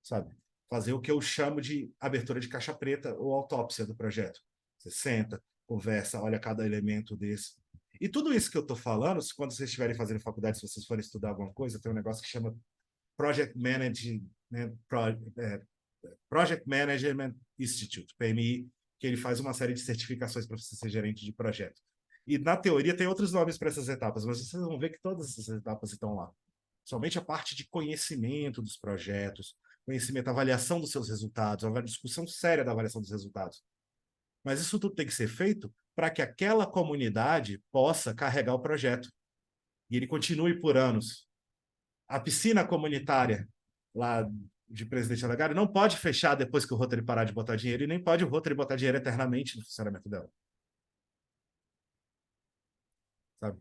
sabe? Fazer o que eu chamo de abertura de caixa preta ou autópsia do projeto. Você senta, conversa, olha cada elemento desse. E tudo isso que eu estou falando, quando vocês estiverem fazendo faculdade, se vocês forem estudar alguma coisa, tem um negócio que chama Project Management, né, Project Management Institute, PMI, que ele faz uma série de certificações para você ser gerente de projeto. E na teoria tem outros nomes para essas etapas, mas vocês vão ver que todas essas etapas estão lá. Somente a parte de conhecimento dos projetos, conhecimento, avaliação dos seus resultados, a discussão séria da avaliação dos resultados. Mas isso tudo tem que ser feito para que aquela comunidade possa carregar o projeto e ele continue por anos. A piscina comunitária lá de Presidente Alagari não pode fechar depois que o Rotary parar de botar dinheiro e nem pode o Rotary botar dinheiro eternamente no funcionamento dela. Sabe?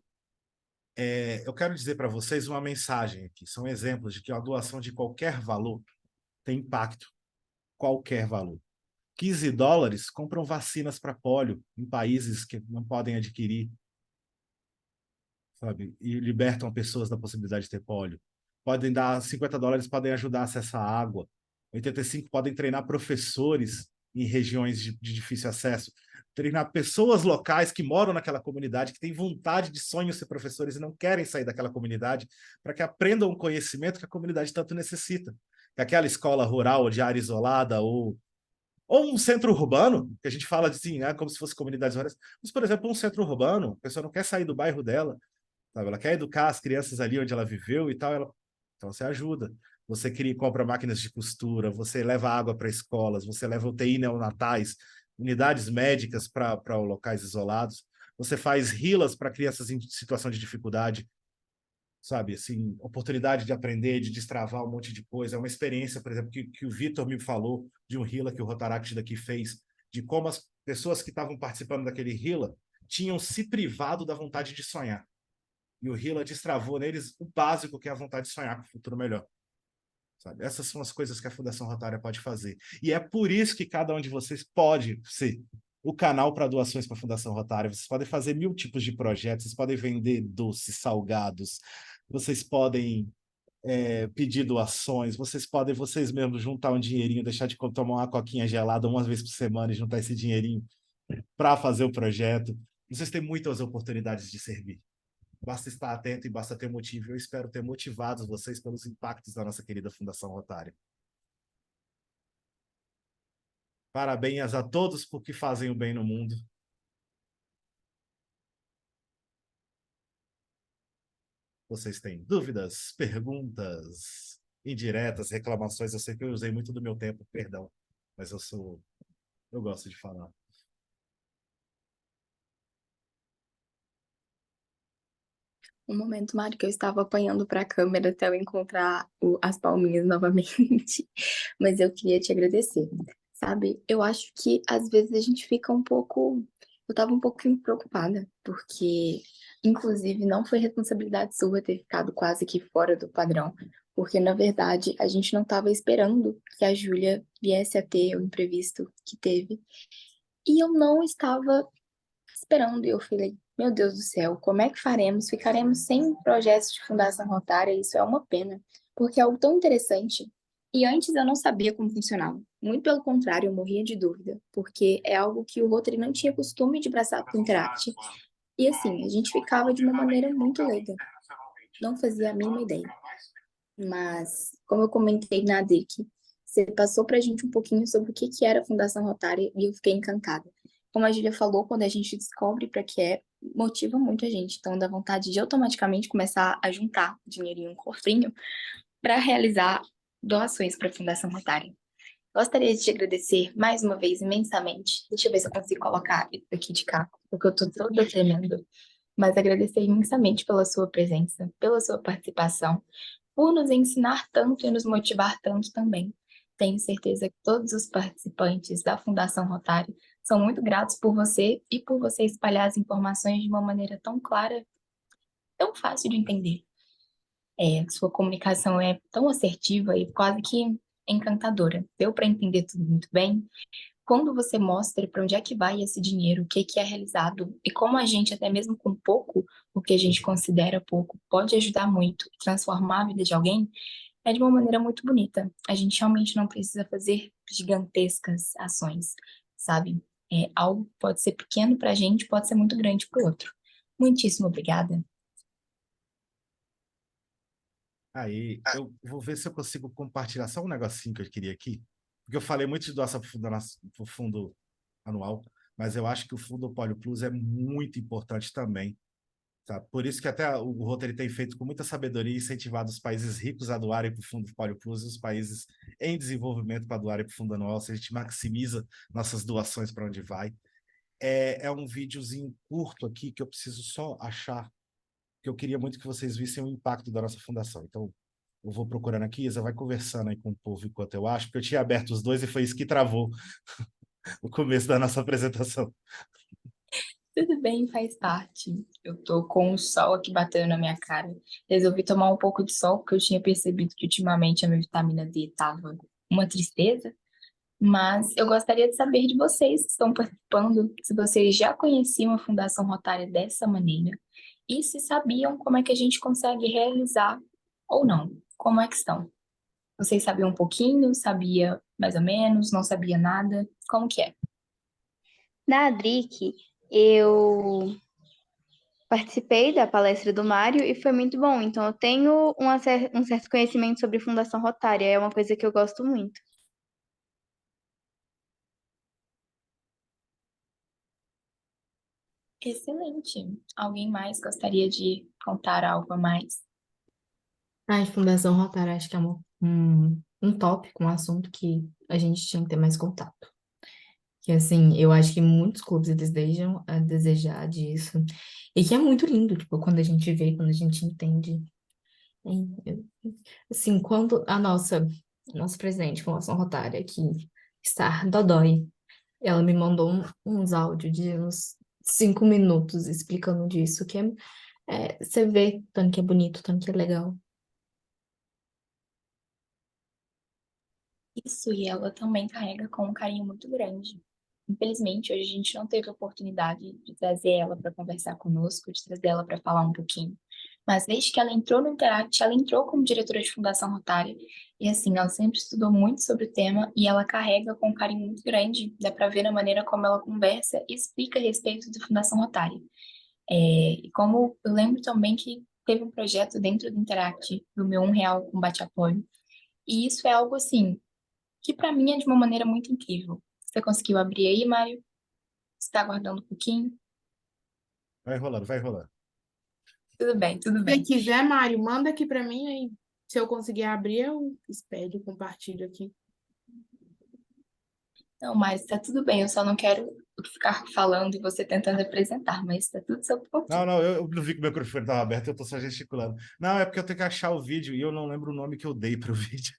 Eu quero dizer para vocês uma mensagem aqui. São exemplos de que a doação de qualquer valor tem impacto. Qualquer valor. $15 compram vacinas para pólio em países que não podem adquirir, sabe? E libertam pessoas da possibilidade de ter pólio. Podem dar $50, podem ajudar a acessar a água. 85 podem treinar professores em regiões de difícil acesso. Treinar pessoas locais que moram naquela comunidade, que têm vontade de sonho ser professores e não querem sair daquela comunidade, para que aprendam o conhecimento que a comunidade tanto necessita. Que aquela escola rural de área isolada ou um centro urbano, que a gente fala de assim, né, como se fosse comunidades rurais. Mas, por exemplo, um centro urbano, a pessoa não quer sair do bairro dela, sabe? Ela quer educar as crianças ali onde ela viveu e tal, então você ajuda. Você compra máquinas de costura, você leva água para escolas, você leva UTI neonatais, unidades médicas para locais isolados, você faz rilas para crianças em situação de dificuldade, sabe? Assim, oportunidade de aprender, de destravar um monte de coisa. É uma experiência, por exemplo, que o Vitor me falou de um Hila que o Rotaract daqui fez, de como as pessoas que estavam participando daquele Hila tinham se privado da vontade de sonhar. E o Hila destravou neles o básico, que é a vontade de sonhar com o futuro melhor. Sabe? Essas são as coisas que a Fundação Rotária pode fazer. E é por isso que cada um de vocês pode ser o canal para doações para a Fundação Rotária. Vocês podem fazer 1000 tipos de projetos, vocês podem vender doces, salgados, vocês podem pedir doações, vocês podem vocês mesmos juntar um dinheirinho, deixar de tomar uma coquinha gelada uma vez por semana e juntar esse dinheirinho para fazer o projeto. Vocês têm muitas oportunidades de servir. Basta estar atento e basta ter motivo. Eu espero ter motivado vocês pelos impactos da nossa querida Fundação Rotária. Parabéns a todos por que fazem o bem no mundo. Vocês têm dúvidas, perguntas, indiretas, reclamações? Eu sei que eu usei muito do meu tempo, perdão, mas eu gosto de falar. Um momento, Mário, que eu estava apanhando para a câmera até eu encontrar as palminhas novamente, mas eu queria te agradecer, sabe? Eu acho que às vezes a gente fica um pouco... Eu estava um pouquinho preocupada, porque, inclusive, não foi responsabilidade sua ter ficado quase que fora do padrão, porque, na verdade, a gente não estava esperando que a Júlia viesse a ter o imprevisto que teve, e eu não estava esperando, e eu falei, meu Deus do céu, como é que faremos? Ficaremos sem projetos de Fundação Rotária? Isso é uma pena, porque é algo tão interessante. E antes eu não sabia como funcionava. Muito pelo contrário, eu morria de dúvida, porque é algo que o Rotary não tinha costume de abraçar para o Interact. E assim, a gente ficava de uma maneira muito leiga. Não fazia a mínima ideia. Mas, como eu comentei na DEC, você passou para a gente um pouquinho sobre o que era a Fundação Rotária e eu fiquei encantada. Como a Júlia falou, quando a gente descobre para que é, motiva muito a gente. Então, dá vontade de automaticamente começar a juntar dinheirinho, um cofrinho, para realizar doações para a Fundação Rotária. Gostaria de te agradecer mais uma vez imensamente. Deixa eu ver se eu consigo colocar isso aqui de cá, porque eu estou toda tremendo. Mas agradecer imensamente pela sua presença, pela sua participação, por nos ensinar tanto e nos motivar tanto também. Tenho certeza que todos os participantes da Fundação Rotário são muito gratos por você e por você espalhar as informações de uma maneira tão clara, tão fácil de entender. Sua comunicação é tão assertiva e quase que encantadora. Deu para entender tudo muito bem. Quando você mostra para onde é que vai esse dinheiro, o que é realizado e como a gente, até mesmo com pouco, o que a gente considera pouco, pode ajudar muito e transformar a vida de alguém, é de uma maneira muito bonita. A gente realmente não precisa fazer gigantescas ações, sabe? Algo pode ser pequeno para a gente, pode ser muito grande para o outro. Muitíssimo obrigada. Aí, eu vou ver se eu consigo compartilhar só um negocinho que eu queria aqui, porque eu falei muito de doação para o fundo anual, mas eu acho que o fundo Polio Plus é muito importante também, tá? Por isso que até o Rotary tem feito com muita sabedoria e incentivado os países ricos a doarem para o fundo Polio Plus e os países em desenvolvimento para doarem para o fundo anual, se a gente maximiza nossas doações para onde vai. É um videozinho curto aqui que eu preciso só achar, que eu queria muito que vocês vissem o impacto da nossa fundação. Então, eu vou procurando aqui, Isa vai conversando aí com o povo enquanto eu acho, porque eu tinha aberto os dois e foi isso que travou o começo da nossa apresentação. Tudo bem, faz parte. Eu tô com o sol aqui batendo na minha cara. Resolvi tomar um pouco de sol, porque eu tinha percebido que ultimamente a minha vitamina D tava uma tristeza. Mas eu gostaria de saber de vocês que estão participando, se vocês já conheciam a Fundação Rotária dessa maneira e se sabiam como é que a gente consegue realizar ou não. Como é que estão? Vocês sabiam um pouquinho? Sabia mais ou menos? Não sabia nada? Como que é? Na Adric, eu participei da palestra do Mário e foi muito bom. Então, eu tenho um certo conhecimento sobre Fundação Rotária. É uma coisa que eu gosto muito. Excelente. Alguém mais gostaria de contar algo a mais? A Fundação Rotary, acho que é um tópico, um assunto que a gente tinha que ter mais contato. Que, assim, eu acho que muitos clubes desejam a desejar disso. E que é muito lindo, tipo, quando a gente vê, quando a gente entende. Assim, quando nossa presidente, Fundação Rotária, que está dodói, ela me mandou uns áudios de uns 5 minutos explicando disso, que você vê tanto que é bonito, tanto que é legal. Isso, e ela também carrega com um carinho muito grande. Infelizmente, hoje a gente não teve a oportunidade de trazer ela para conversar conosco, de trazer ela para falar um pouquinho. Mas desde que ela entrou no Interact, ela entrou como diretora de Fundação Rotária. E assim, ela sempre estudou muito sobre o tema e ela carrega com um carinho muito grande. Dá para ver na maneira como ela conversa e explica a respeito da Fundação Rotária. E como eu lembro também que teve um projeto dentro do Interact, do meu R$ 1 com bate-apoio. E isso é algo assim que para mim é de uma maneira muito incrível. Você conseguiu abrir aí, Mário? Está aguardando um pouquinho? Vai rolando, vai rolando. Tudo bem, tudo Se bem. quiser, Mário, manda aqui para mim, aí se eu conseguir abrir, eu espelho e compartilho aqui. Não, mas está tudo bem, eu só não quero ficar falando e você tentando apresentar, mas está tudo sob Não, controle. não, eu não vi que o microfone estava aberto, eu estou só gesticulando. Não, é porque eu tenho que achar o vídeo e eu não lembro o nome que eu dei para o vídeo.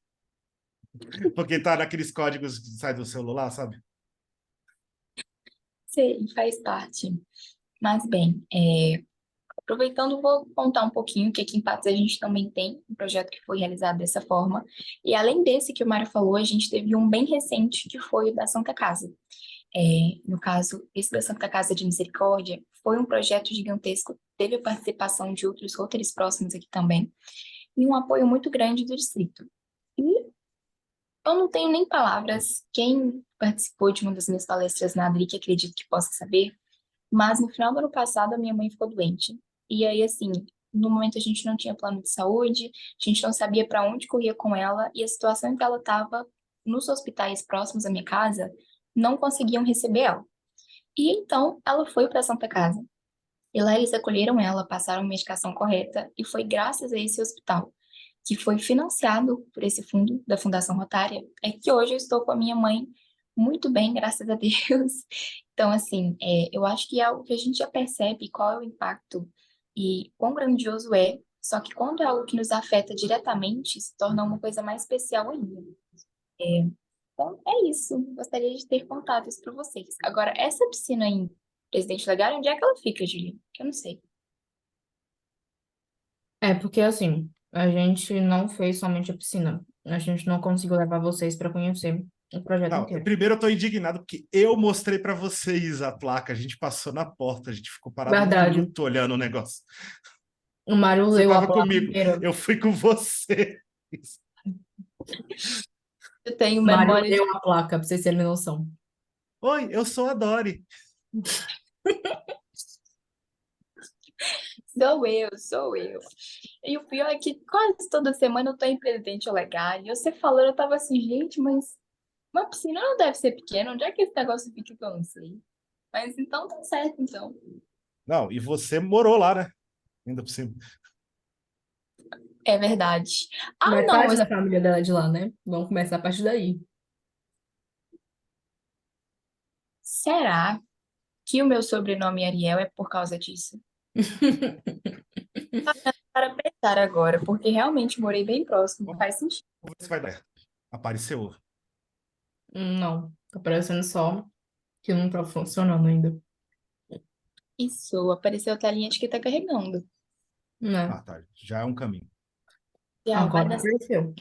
Porque tá naqueles códigos que sai do celular, sabe? Sim, faz parte. Mas bem, aproveitando, vou contar um pouquinho que aqui em Patos a gente também tem um projeto que foi realizado dessa forma. E além desse que o Mário falou, a gente teve um bem recente que foi o da Santa Casa. No caso, esse da Santa Casa de Misericórdia foi um projeto gigantesco, teve a participação de outros roteires próximos aqui também, e um apoio muito grande do distrito. E eu não tenho nem palavras, quem participou de uma das minhas palestras na ADRI, que acredito que possa saber, mas no final do ano passado a minha mãe ficou doente. E aí, assim, no momento a gente não tinha plano de saúde, a gente não sabia para onde correr com ela, e a situação em que ela estava nos hospitais próximos à minha casa não conseguiam receber ela. E então ela foi para a Santa Casa. E lá eles acolheram ela, passaram a medicação correta, e foi graças a esse hospital, que foi financiado por esse fundo da Fundação Rotária, é que hoje eu estou com a minha mãe muito bem, graças a Deus. Então, assim, eu acho que é algo que a gente já percebe qual é o impacto e quão grandioso é, só que quando é algo que nos afeta diretamente, se torna uma coisa mais especial ainda. Então, é isso. Gostaria de ter contado isso para vocês. Agora, essa piscina em Presidente Legal, onde é que ela fica, Julia? Que eu não sei. É porque assim, a gente não fez somente a piscina. A gente não conseguiu levar vocês para conhecer o projeto Não, inteiro. primeiro eu tô indignado porque eu mostrei para vocês a placa, a gente passou na porta, a gente ficou parado um Verdade. minuto olhando o negócio. O Mário Você leu a tava placa comigo, inteira. eu fui com você. Eu tenho O Mário memória de... leu a placa, pra vocês terem noção. Oi, eu sou a Dori. Sou eu. E o pior é que quase toda semana eu tô em Presidente Olegário. E você falando, eu tava assim, gente, mas uma piscina não deve ser pequena. Onde é que esse negócio fica que eu não sei? Mas então tá certo, então. Não, e você morou lá, né? Ainda por cima. É verdade. Ah, Mas não, parte da família dela é de lá, né? Vamos começar a partir daí. será que o meu sobrenome Ariel é por causa disso? Para pensar agora, porque realmente morei bem próximo. Vamos Faz sentido. ver se vai dar certo. Apareceu. Não, tá parecendo só que não tá funcionando ainda. Isso, apareceu a telinha de que tá carregando. Né? Ah, tá. Já é um caminho. Já vai Agora dar certo. apareceu.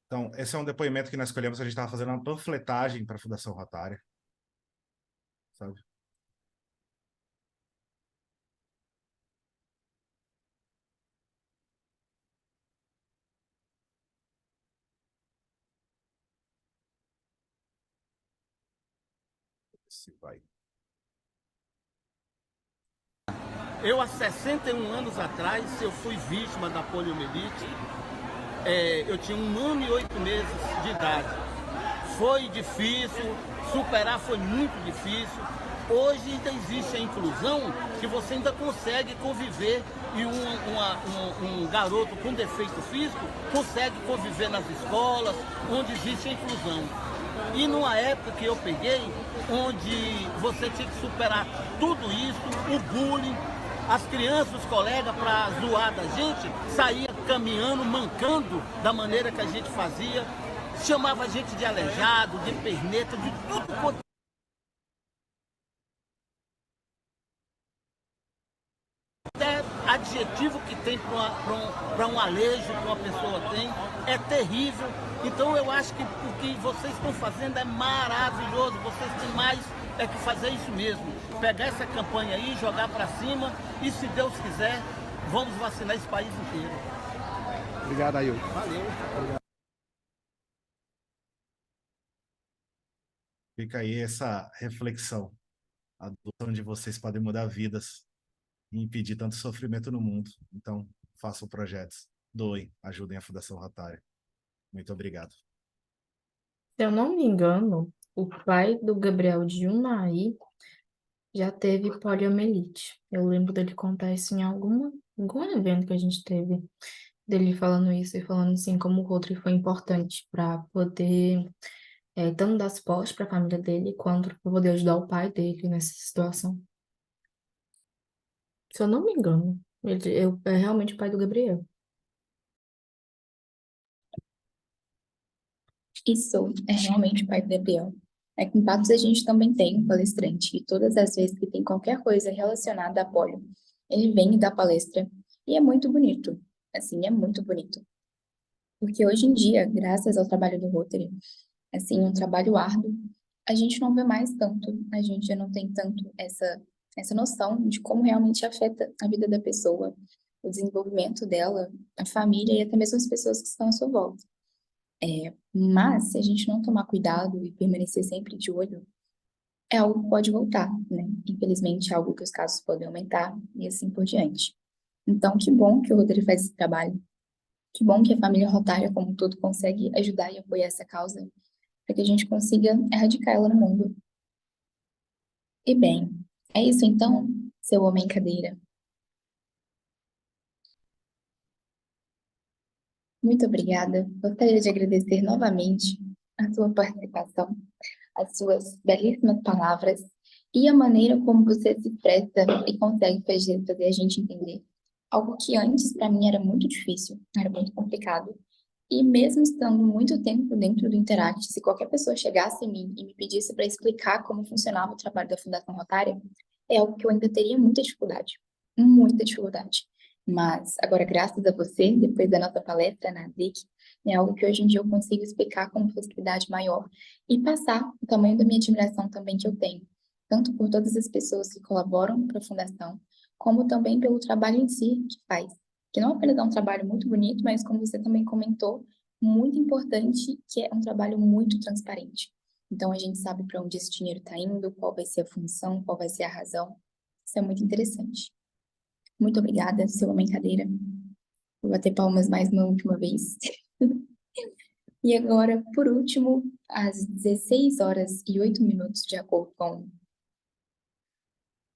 Então, esse é um depoimento que nós escolhemos. A gente estava fazendo uma panfletagem para a Fundação Rotária, sabe? Se vai. Eu, há 61 anos atrás, eu fui vítima da poliomielite. Eu tinha 1 ano e 8 meses de idade. Foi difícil, superar foi muito difícil. Hoje ainda existe a inclusão, que você ainda consegue conviver e um garoto com defeito físico consegue conviver nas escolas, onde existe a inclusão. E numa época que eu peguei, onde você tinha que superar tudo isso, o bullying, as crianças, os colegas, para zoar da gente, saía caminhando, mancando da maneira que a gente fazia, chamava a gente de aleijado, de perneta, de tudo quanto até adjetivo que tem para um alejo que uma pessoa tem é terrível. Então eu acho que o que vocês estão fazendo é maravilhoso. Vocês têm mais que fazer isso mesmo. Pegar essa campanha aí, jogar para cima e, se Deus quiser, vamos vacinar esse país inteiro. Obrigado, Ailton. Valeu. Fica aí essa reflexão. A adoção de vocês podem mudar vidas e impedir tanto sofrimento no mundo. Então, façam projetos, doem, ajudem a Fundação Rotária. Muito obrigado. Se eu não me engano, o pai do Gabriel de Unai já teve poliomielite. Eu lembro dele contar isso em algum evento que a gente teve, dele falando isso e falando assim como o Rotary foi importante para poder tanto dar suporte para a família dele, quanto para poder ajudar o pai dele nessa situação. Se eu não me engano, é realmente o pai do Gabriel. Isso é realmente o pai do Gabriel. É que em Patos a gente também tem um palestrante, e todas as vezes que tem qualquer coisa relacionada a polio, ele vem e dá palestra, e é muito bonito. Assim, é muito bonito. Porque hoje em dia, graças ao trabalho do Rotary, assim, um trabalho árduo, a gente não vê mais tanto, a gente já não tem tanto essa noção de como realmente afeta a vida da pessoa, o desenvolvimento dela, a família e até mesmo as pessoas que estão à sua volta. Mas, se a gente não tomar cuidado e permanecer sempre de olho, é algo que pode voltar, né? Infelizmente, é algo que os casos podem aumentar e assim por diante. Então, que bom que o Rotary faz esse trabalho. Que bom que a família Rotária, como um todo, consegue ajudar e apoiar essa causa para que a gente consiga erradicar ela no mundo. E bem, é isso então, seu homem cadeira. Muito obrigada. Gostaria de agradecer novamente a sua participação, as suas belíssimas palavras e a maneira como você se expressa e consegue fazer a gente entender algo que antes para mim era muito difícil, era muito complicado. E mesmo estando muito tempo dentro do Interact, se qualquer pessoa chegasse em mim e me pedisse para explicar como funcionava o trabalho da Fundação Rotária, é algo que eu ainda teria muita dificuldade. Muita dificuldade. Mas agora, graças a você, depois da nossa palestra na DIC, é algo que hoje em dia eu consigo explicar com facilidade maior e passar o tamanho da minha admiração também que eu tenho, tanto por todas as pessoas que colaboram para a Fundação, como também pelo trabalho em si que faz, que não apenas é um trabalho muito bonito, mas como você também comentou, muito importante, que é um trabalho muito transparente. Então a gente sabe para onde esse dinheiro está indo, qual vai ser a função, qual vai ser a razão, Isso é muito interessante. Muito obrigada, seu homem cadeira. Vou bater palmas mais uma última vez. E agora, por último, às 16 horas e 8 minutos, de acordo com...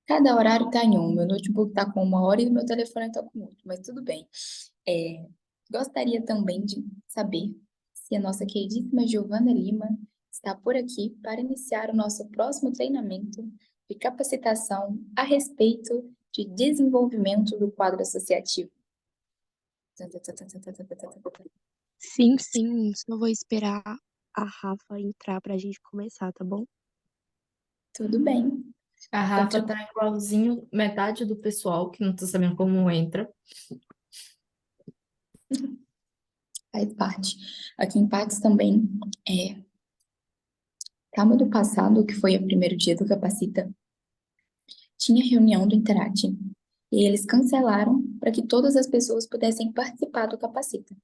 Cada horário está em um. Meu notebook está com 1 hora e o meu telefone está com outro, mas tudo bem. Gostaria também de saber se a nossa queridíssima Giovana Lima está por aqui para iniciar o nosso próximo treinamento de capacitação a respeito de desenvolvimento do quadro associativo. Sim, sim, só vou esperar a Rafa entrar pra gente começar, tá bom? Tudo bem, A Rafa Pode- tá igualzinho metade do pessoal, que não tô sabendo como entra. faz parte. Aqui em Patos também, sábado passado, que foi o primeiro dia do Capacita, tinha reunião do Interact. E eles cancelaram para que todas as pessoas pudessem participar do Capacita.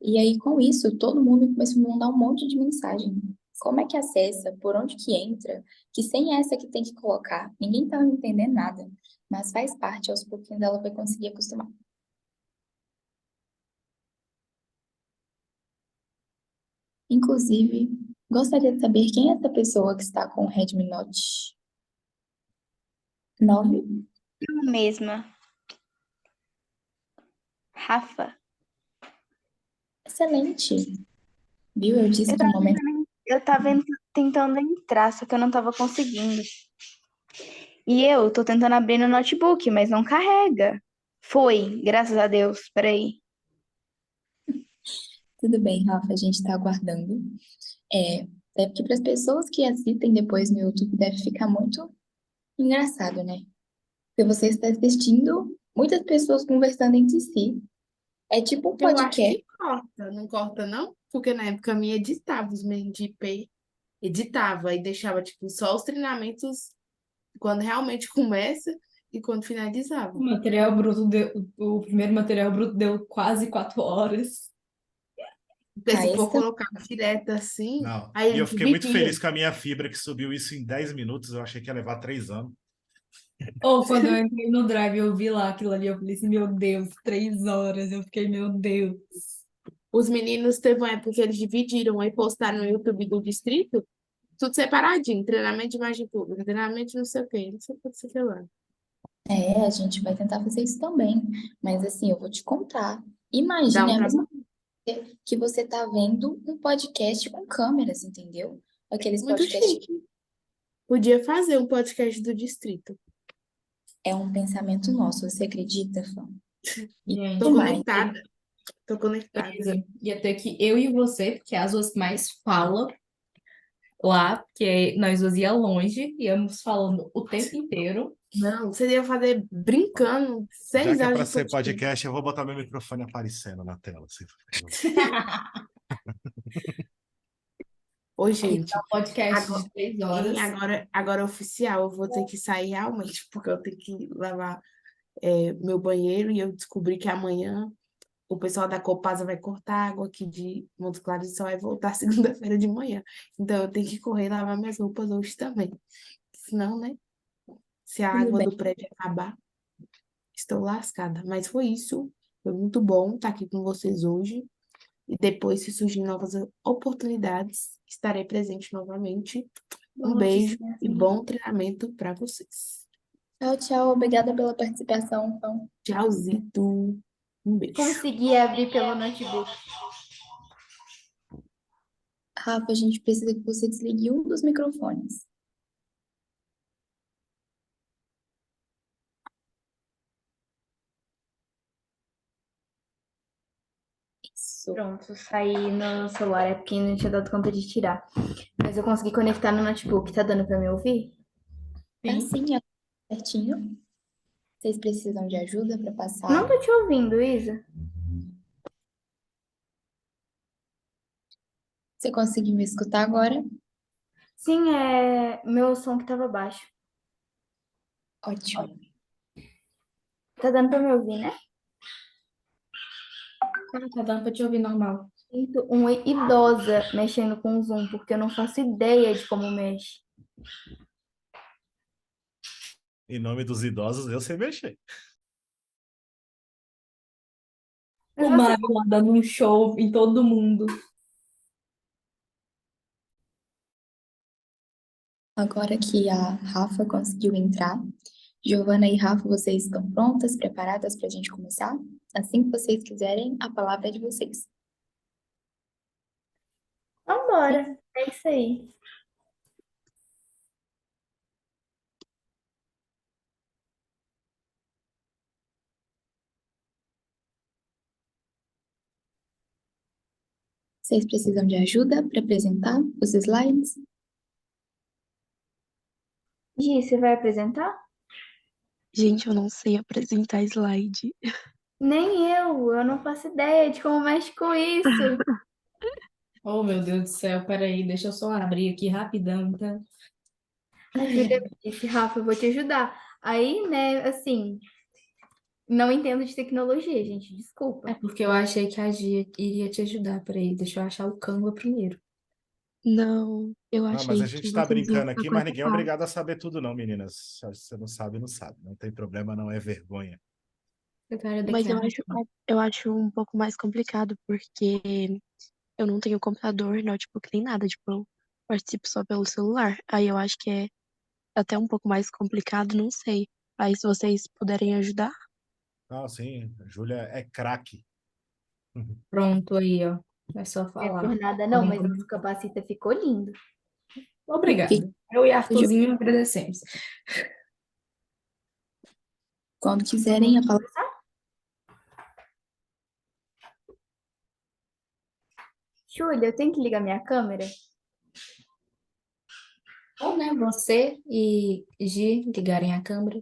E aí, com isso, todo mundo começou a mandar um monte de mensagem. Como é que acessa? Por onde que entra? Que senha é essa que tem que colocar? Ninguém estava entendendo nada, mas faz parte, aos pouquinhos ela vai conseguir acostumar. Inclusive, gostaria de saber quem é essa pessoa que está com o Redmi Note 9. Eu mesma. Rafa. Excelente. Viu? Eu disse Eu que no tava, momento... eu tava tentando entrar, só que eu não tava conseguindo. E eu tô tentando abrir no notebook, mas não carrega. Foi, graças a Deus. Peraí. Tudo bem, Rafa, a gente está aguardando. Até porque para as pessoas que assistem depois no YouTube deve ficar muito engraçado, né? Porque você está assistindo muitas pessoas conversando entre si. É tipo um Eu acho podcast. que corta, não corta não? Porque na época minha editava os meios de IP, editava e deixava tipo só os treinamentos quando realmente começa e quando finalizava. O material bruto o primeiro material bruto deu quase 4 horas. Porque se for Essa... colocar direto assim, Não. aí E eu ele fiquei muito dividia. feliz com a minha fibra, que subiu isso em 10 minutos. Eu achei que ia levar 3 anos. Ou quando eu entrei no Drive, eu vi lá aquilo ali, eu falei assim, meu Deus, 3 horas. Eu fiquei, meu Deus. Os meninos teve uma época que eles dividiram aí postaram no YouTube do distrito, tudo separadinho, treinamento de imagem pública, treinamento de não sei o quê, não sei o que, não sei o que lá. a gente vai tentar fazer isso também. Mas assim, eu vou te contar. Dá Imagine um a trabalho mesma coisa que você tá vendo um podcast com câmeras, entendeu? Aqueles muito podcasts. chique. Podia fazer um podcast do distrito. É um pensamento nosso, você acredita, Fã? E Gente, Tô demais. conectada. Tô conectada. beleza. Ia ter que eu e você, porque as duas que mais falam lá, porque nós duas ia longe, íamos falando o tempo inteiro. Não, você ia fazer brincando Já 6 que é horas para de ser podcast. podcast, eu vou botar meu microfone aparecendo na tela. Assim. Oi, gente. Um podcast Agora, de 3 horas. agora é oficial, eu vou ter que sair realmente, porque eu tenho que lavar meu banheiro e eu descobri que amanhã o pessoal da Copasa vai cortar a água aqui de Montes Claros e só vai voltar segunda-feira de manhã. Então eu tenho que correr e lavar minhas roupas hoje também. Senão, né? Se a Tudo água bem. do prédio acabar, estou lascada. Mas foi isso. Foi muito bom estar aqui com vocês hoje. E depois, se surgirem novas oportunidades, estarei presente novamente. Um beijo e bom treinamento para vocês. Tchau, tchau. Obrigada pela participação, Fã. Tchauzito. Um beijo. Consegui abrir pelo notebook. Rafa, a gente precisa que você desligue um dos microfones. Isso. Pronto, saí no celular, é porque não tinha dado conta de tirar. Mas eu consegui conectar no notebook. Tá dando pra me ouvir? Tá Sim. sim, certinho. Vocês precisam de ajuda para passar? Não tô te ouvindo, Isa. Você conseguiu me escutar agora? Sim, é meu som que tava baixo. Ótimo. Tá dando pra me ouvir, né? Tá dando pra te ouvir normal. Sinto uma idosa mexendo com o Zoom, porque eu não faço ideia de como mexe. Em nome dos idosos, eu sei mexer. Mas O você Mário lá dando um show em todo mundo. Agora que a Rafa conseguiu entrar, Giovana e Rafa, vocês estão prontas, preparadas para a gente começar? Assim que vocês quiserem, a palavra é de vocês. Vambora, é isso aí. Vocês precisam de ajuda para apresentar os slides? Gi, você vai apresentar? Gente, eu não sei apresentar slide. Nem eu não faço ideia de como mexe com isso. Oh, meu Deus do céu, peraí, deixa eu só abrir aqui rapidão, então. A Júlia me disse, Rafa, eu vou te ajudar. Aí, né, assim, não entendo de tecnologia, gente, É desculpa. porque eu achei que a Gia iria te ajudar. Peraí, deixa eu achar o Canva primeiro. Não, eu Ah, mas a achei gente que está vocês iam brincando ficar aqui, com mas essa ninguém é parte. obrigado a saber tudo, não, meninas. Se você não sabe, não sabe. Não tem problema, não é vergonha. Secretária Mas daqui a eu acho um pouco mais complicado, porque eu não tenho computador, notebook, nem nada. Tipo, eu participo só pelo celular. Aí eu acho que é até um pouco mais complicado, não sei. Aí se vocês puderem ajudar. Não, sim, a Júlia é craque. Pronto aí, ó. É só Não é por falar. nada não, Podem mas começar. nosso capacita ficou lindo. Obrigada. Eu e Ju- Arthurzinho agradecemos. Quando quiserem, a palavra. Júlia, eu tenho que ligar minha câmera? Ou, né, você e Gi ligarem a câmera,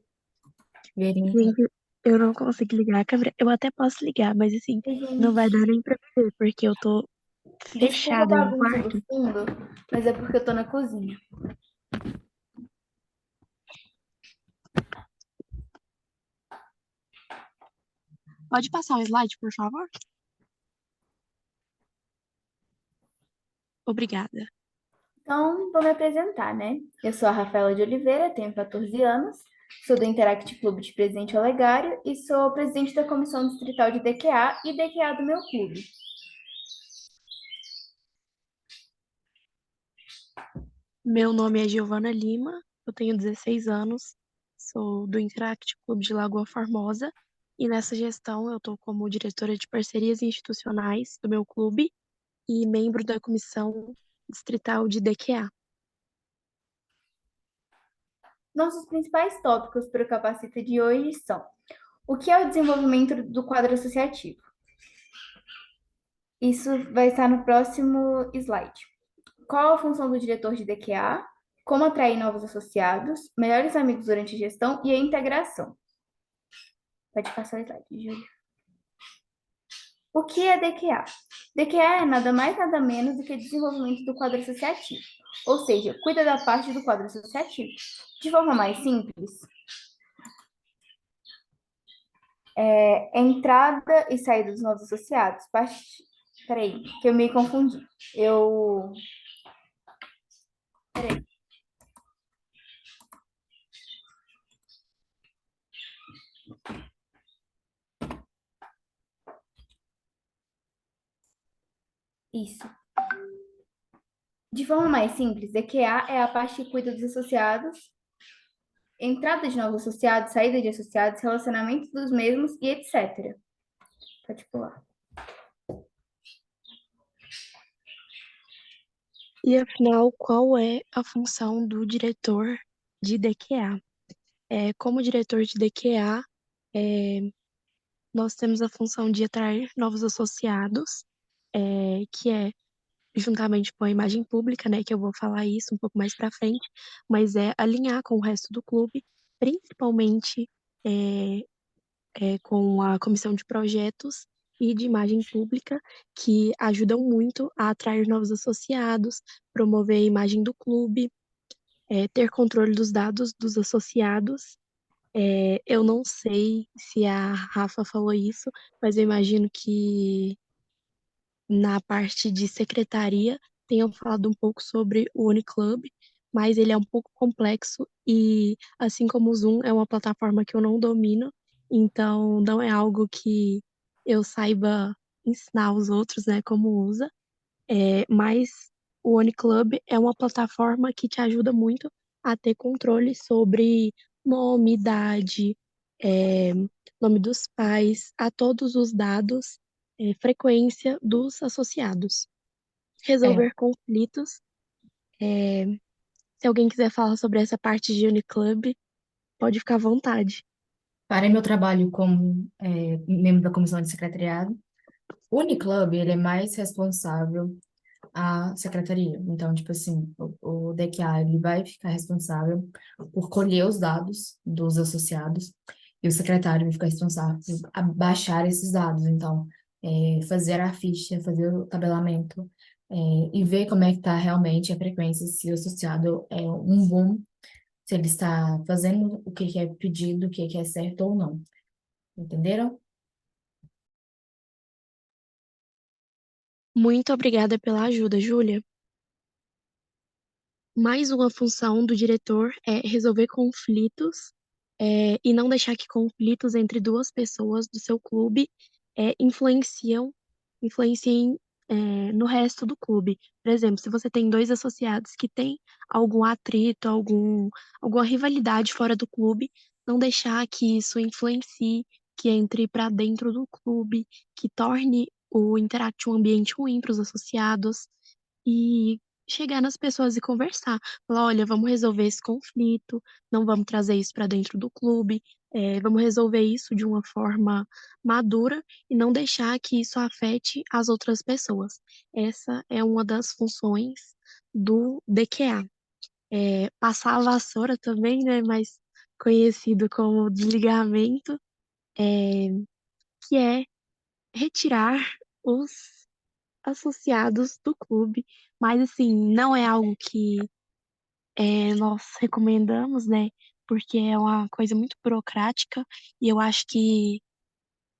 verem. Gente, eu não consigo ligar a câmera. Eu até posso ligar, mas assim, Oi, não vai gente, dar nem pra ver, porque eu tô desculpa a fechada no bagunça do quarto. fundo, mas é porque eu tô na cozinha. Pode passar o slide, por favor? Obrigada. Então, vou me apresentar, né? Eu sou a Rafaela de Oliveira, tenho 14 anos, sou do Interact Clube de Presidente Olegário e sou presidente da Comissão Distrital de DQA e DQA do meu clube. Meu nome é Giovana Lima, eu tenho 16 anos, sou do Interact Clube de Lagoa Formosa e nessa gestão eu estou como diretora de parcerias institucionais do meu clube e membro da Comissão Distrital de DQA. Nossos principais tópicos para o Capacita de hoje são: o que é o desenvolvimento do quadro associativo? Isso vai estar no próximo slide. Qual a função do diretor de DQA? Como atrair novos associados, melhores amigos durante a gestão e a integração. Pode passar o slide, Júlia. O que é DQA? DQA é nada mais nada menos do que desenvolvimento do quadro associativo, ou seja, cuida da parte do quadro associativo. De forma mais simples, entrada e saída dos novos associados. Peraí, que eu me confundi. Peraí. Isso. De forma mais simples, DQA é a parte que cuida dos associados, entrada de novos associados, saída de associados, relacionamentos dos mesmos e etc. Pode pular. E afinal, qual é a função do diretor de DQA? Como diretor de DQA, nós temos a função de atrair novos associados, que é juntamente com a imagem pública, né, que eu vou falar isso um pouco mais para frente, mas é alinhar com o resto do clube, principalmente é, com a comissão de projetos e de imagem pública, que ajudam muito a atrair novos associados, promover a imagem do clube, ter controle dos dados dos associados. Eu não sei se a Rafa falou isso, mas eu imagino que na parte de secretaria tenham falado um pouco sobre o Uniclub, mas ele é um pouco complexo e, assim como o Zoom, é uma plataforma que eu não domino, então não é algo que eu saiba ensinar os outros, né, como usa. Mas o OneClub é uma plataforma que te ajuda muito a ter controle sobre nome, idade, é, nome dos pais, a todos os dados, frequência dos associados. É, Resolver conflitos. é, Se alguém quiser falar sobre essa parte de UniClub, pode ficar à vontade. para meu trabalho como membro da comissão de secretariado, o Uniclub, ele é mais responsável à secretaria. Então, tipo assim, o DQA, ele vai ficar responsável por colher os dados dos associados e o secretário vai ficar responsável por baixar esses dados. Então, fazer a ficha, fazer o tabelamento, e ver como é que está realmente a frequência, se o associado é um bom, se ele está fazendo o que é pedido, o que é certo ou não. Entenderam? Muito obrigada pela ajuda, Júlia. Mais uma função do diretor é resolver conflitos, e não deixar que conflitos entre duas pessoas do seu clube influenciem, no resto do clube. Por exemplo, se você tem dois associados que têm algum atrito, alguma rivalidade fora do clube, não deixar que isso influencie, que entre para dentro do clube, que torne o Interact um ambiente ruim para os associados e chegar nas pessoas e conversar. Falar, olha, vamos resolver esse conflito, não vamos trazer isso para dentro do clube, vamos resolver isso de uma forma madura e não deixar que isso afete as outras pessoas. Essa é uma das funções do DQA. Passar a vassoura também, né, mais conhecido como desligamento, é, que é retirar os associados do clube, mas assim, não é algo que nós recomendamos, né? Porque é uma coisa muito burocrática e eu acho que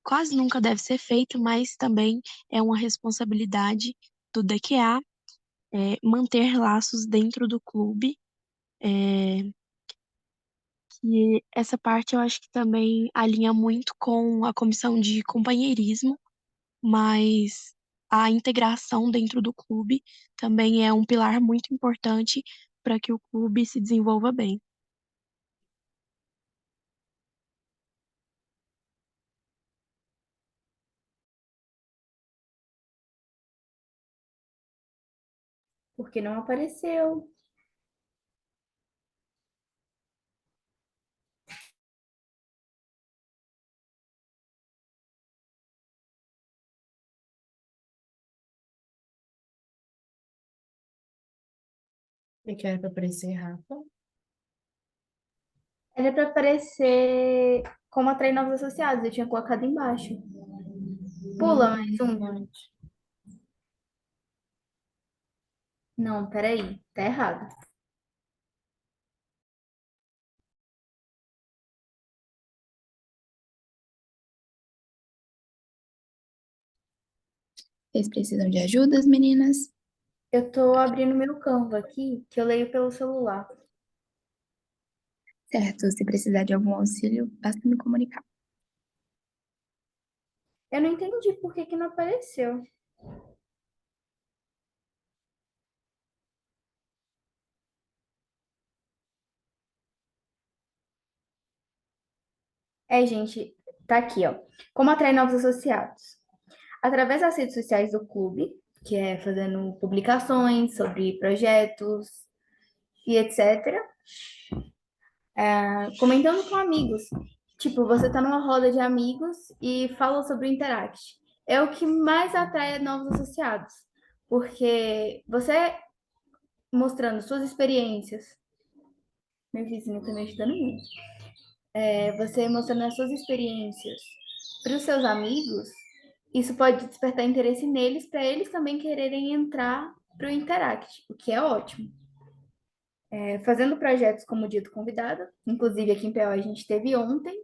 quase nunca deve ser feito, mas também é uma responsabilidade do DQA manter laços dentro do clube. é, e essa parte eu acho que também alinha muito com a comissão de companheirismo, mas a integração dentro do clube também é um pilar muito importante para que o clube se desenvolva bem. Porque não apareceu. Eu quero para aparecer, Rafa. Era para aparecer como atrair novos associados. Eu tinha colocado embaixo. Pula mais um. Pode. Não, peraí. Tá errado. Vocês precisam de ajudas, meninas? Eu tô abrindo meu Canva aqui, que eu leio pelo celular. Certo, se precisar de algum auxílio, basta me comunicar. Eu não entendi por que que não apareceu. Gente, tá aqui, ó. Como atrair novos associados? Através das redes sociais do clube, que é fazendo publicações sobre projetos e etc. Comentando com amigos. Tipo, você tá numa roda de amigos e fala sobre o Interact. É o que mais atrai novos associados. Porque você mostrando suas experiências. Meu vizinho tá me ajudando muito. Você mostrando as suas experiências para os seus amigos, isso pode despertar interesse neles para eles também quererem entrar para o Interact, o que é ótimo. Fazendo projetos como o Dia do Convidado, inclusive aqui em PO a gente teve ontem,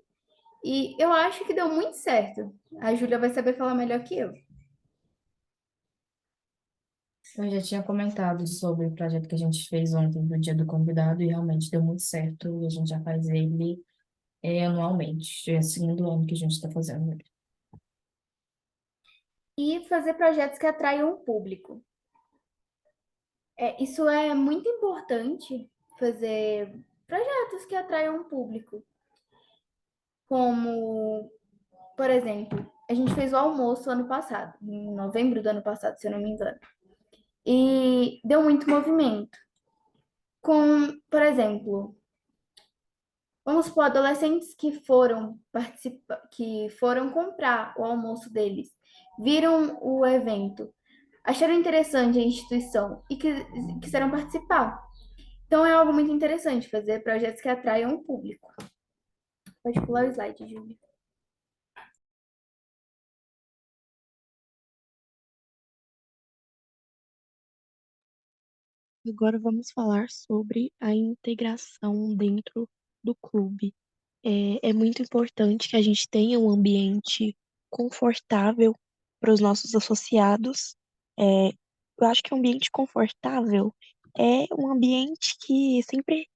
e eu acho que deu muito certo. A Júlia vai saber falar melhor que eu. Eu já tinha comentado sobre o projeto que a gente fez ontem do Dia do Convidado e realmente deu muito certo e a gente já faz ele anualmente. É o segundo ano que a gente está fazendo ele. E fazer projetos que atraiam o público. Isso é muito importante, fazer projetos que atraiam o público. Como, por exemplo, a gente fez o almoço ano passado, em novembro do ano passado, se eu não me engano. E deu muito movimento. Por exemplo, vamos supor, adolescentes que foram comprar o almoço deles, viram o evento, acharam interessante a instituição e quiseram participar. Então é algo muito interessante fazer projetos que atraiam o público. Pode pular o slide, Júlia. Agora vamos falar sobre a integração dentro do clube. É muito importante que a gente tenha um ambiente confortável para os nossos associados. Eu acho que um ambiente confortável é um ambiente que sempre,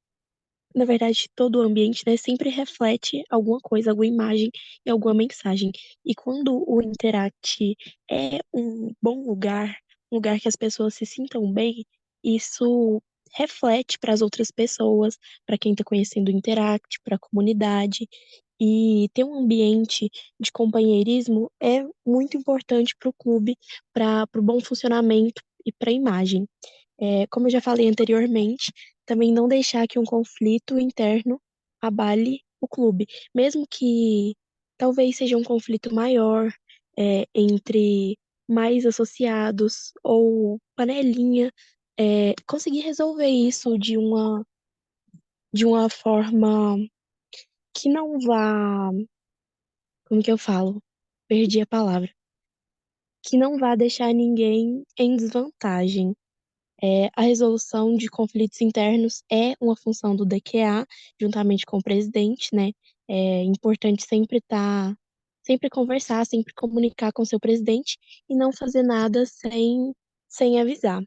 na verdade, todo o ambiente, né, sempre reflete alguma coisa, alguma imagem e alguma mensagem. E quando o Interact é um bom lugar, um lugar que as pessoas se sintam bem, isso reflete para as outras pessoas, para quem está conhecendo o Interact, para a comunidade. E ter um ambiente de companheirismo é muito importante para o clube, para o bom funcionamento e para a imagem. Como eu já falei anteriormente, também não deixar que um conflito interno abale o clube, mesmo que talvez seja um conflito maior, entre mais associados ou panelinha, conseguir resolver isso de uma forma que não vá, como que eu falo? Perdi a palavra. Que não vá deixar ninguém em desvantagem. A resolução de conflitos internos é uma função do DQA, juntamente com o presidente, né? É importante sempre conversar, sempre comunicar com seu presidente e não fazer nada sem avisar.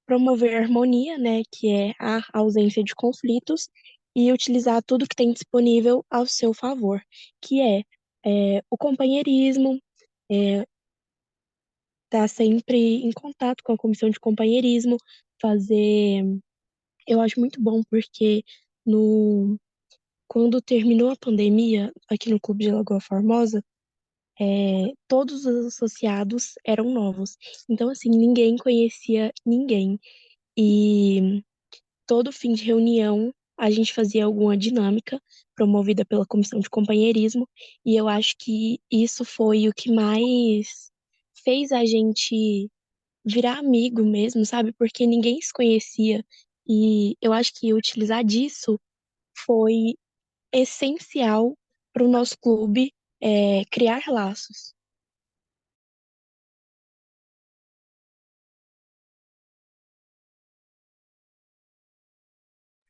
Promover a harmonia, né? Que é a ausência de conflitos e utilizar tudo que tem disponível ao seu favor, que o companheirismo, é, estar sempre em contato com a comissão de companheirismo, fazer. Eu acho muito bom porque no, quando terminou a pandemia, aqui no Clube de Lagoa Formosa, todos os associados eram novos. Então, assim, ninguém conhecia ninguém. E todo fim de reunião a gente fazia alguma dinâmica promovida pela comissão de companheirismo. E eu acho que isso foi o que mais fez a gente virar amigo mesmo, sabe? Porque ninguém se conhecia. E eu acho que utilizar disso foi essencial para o nosso clube criar laços.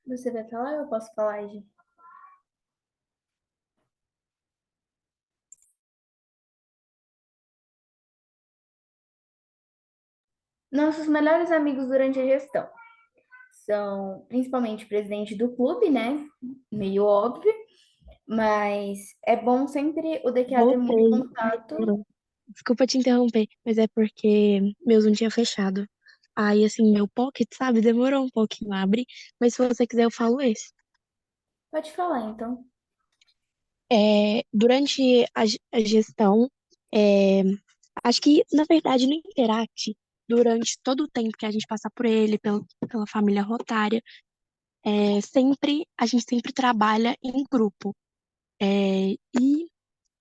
Você vai falar ou eu posso falar, Gi? Nossos melhores amigos durante a gestão são principalmente o presidente do clube, né? Meio óbvio, mas é bom sempre o DQA ter muito Voltei. contato. Perdão. Desculpa te interromper, mas é porque meu Zoom tinha fechado. Aí, assim, meu Pocket, sabe, demorou um pouquinho a abrir, mas se você quiser eu falo esse. Pode falar, então. Durante a gestão, é, acho que, na verdade, no Interact, durante todo o tempo que a gente passa por ele, pela família Rotária, a gente sempre trabalha em grupo. E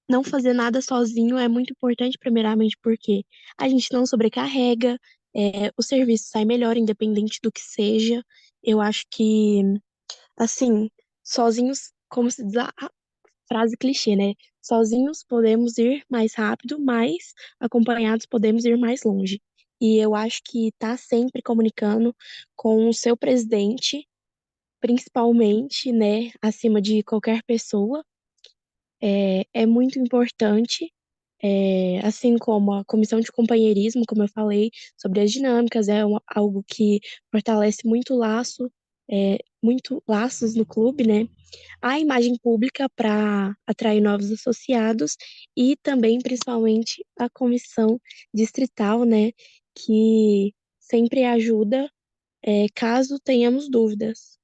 não fazer nada sozinho é muito importante, primeiramente, porque a gente não sobrecarrega, o serviço sai melhor, independente do que seja. Eu acho que, assim, sozinhos, como se diz a frase clichê, né? Sozinhos podemos ir mais rápido, mas acompanhados podemos ir mais longe. E eu acho que tá sempre comunicando com o seu presidente, principalmente, né, acima de qualquer pessoa, é muito importante. assim como a comissão de companheirismo, como eu falei, sobre as dinâmicas, algo que fortalece muito laços no clube, né? A imagem pública para atrair novos associados e também, principalmente, a comissão distrital, né? Que sempre ajuda, caso tenhamos dúvidas.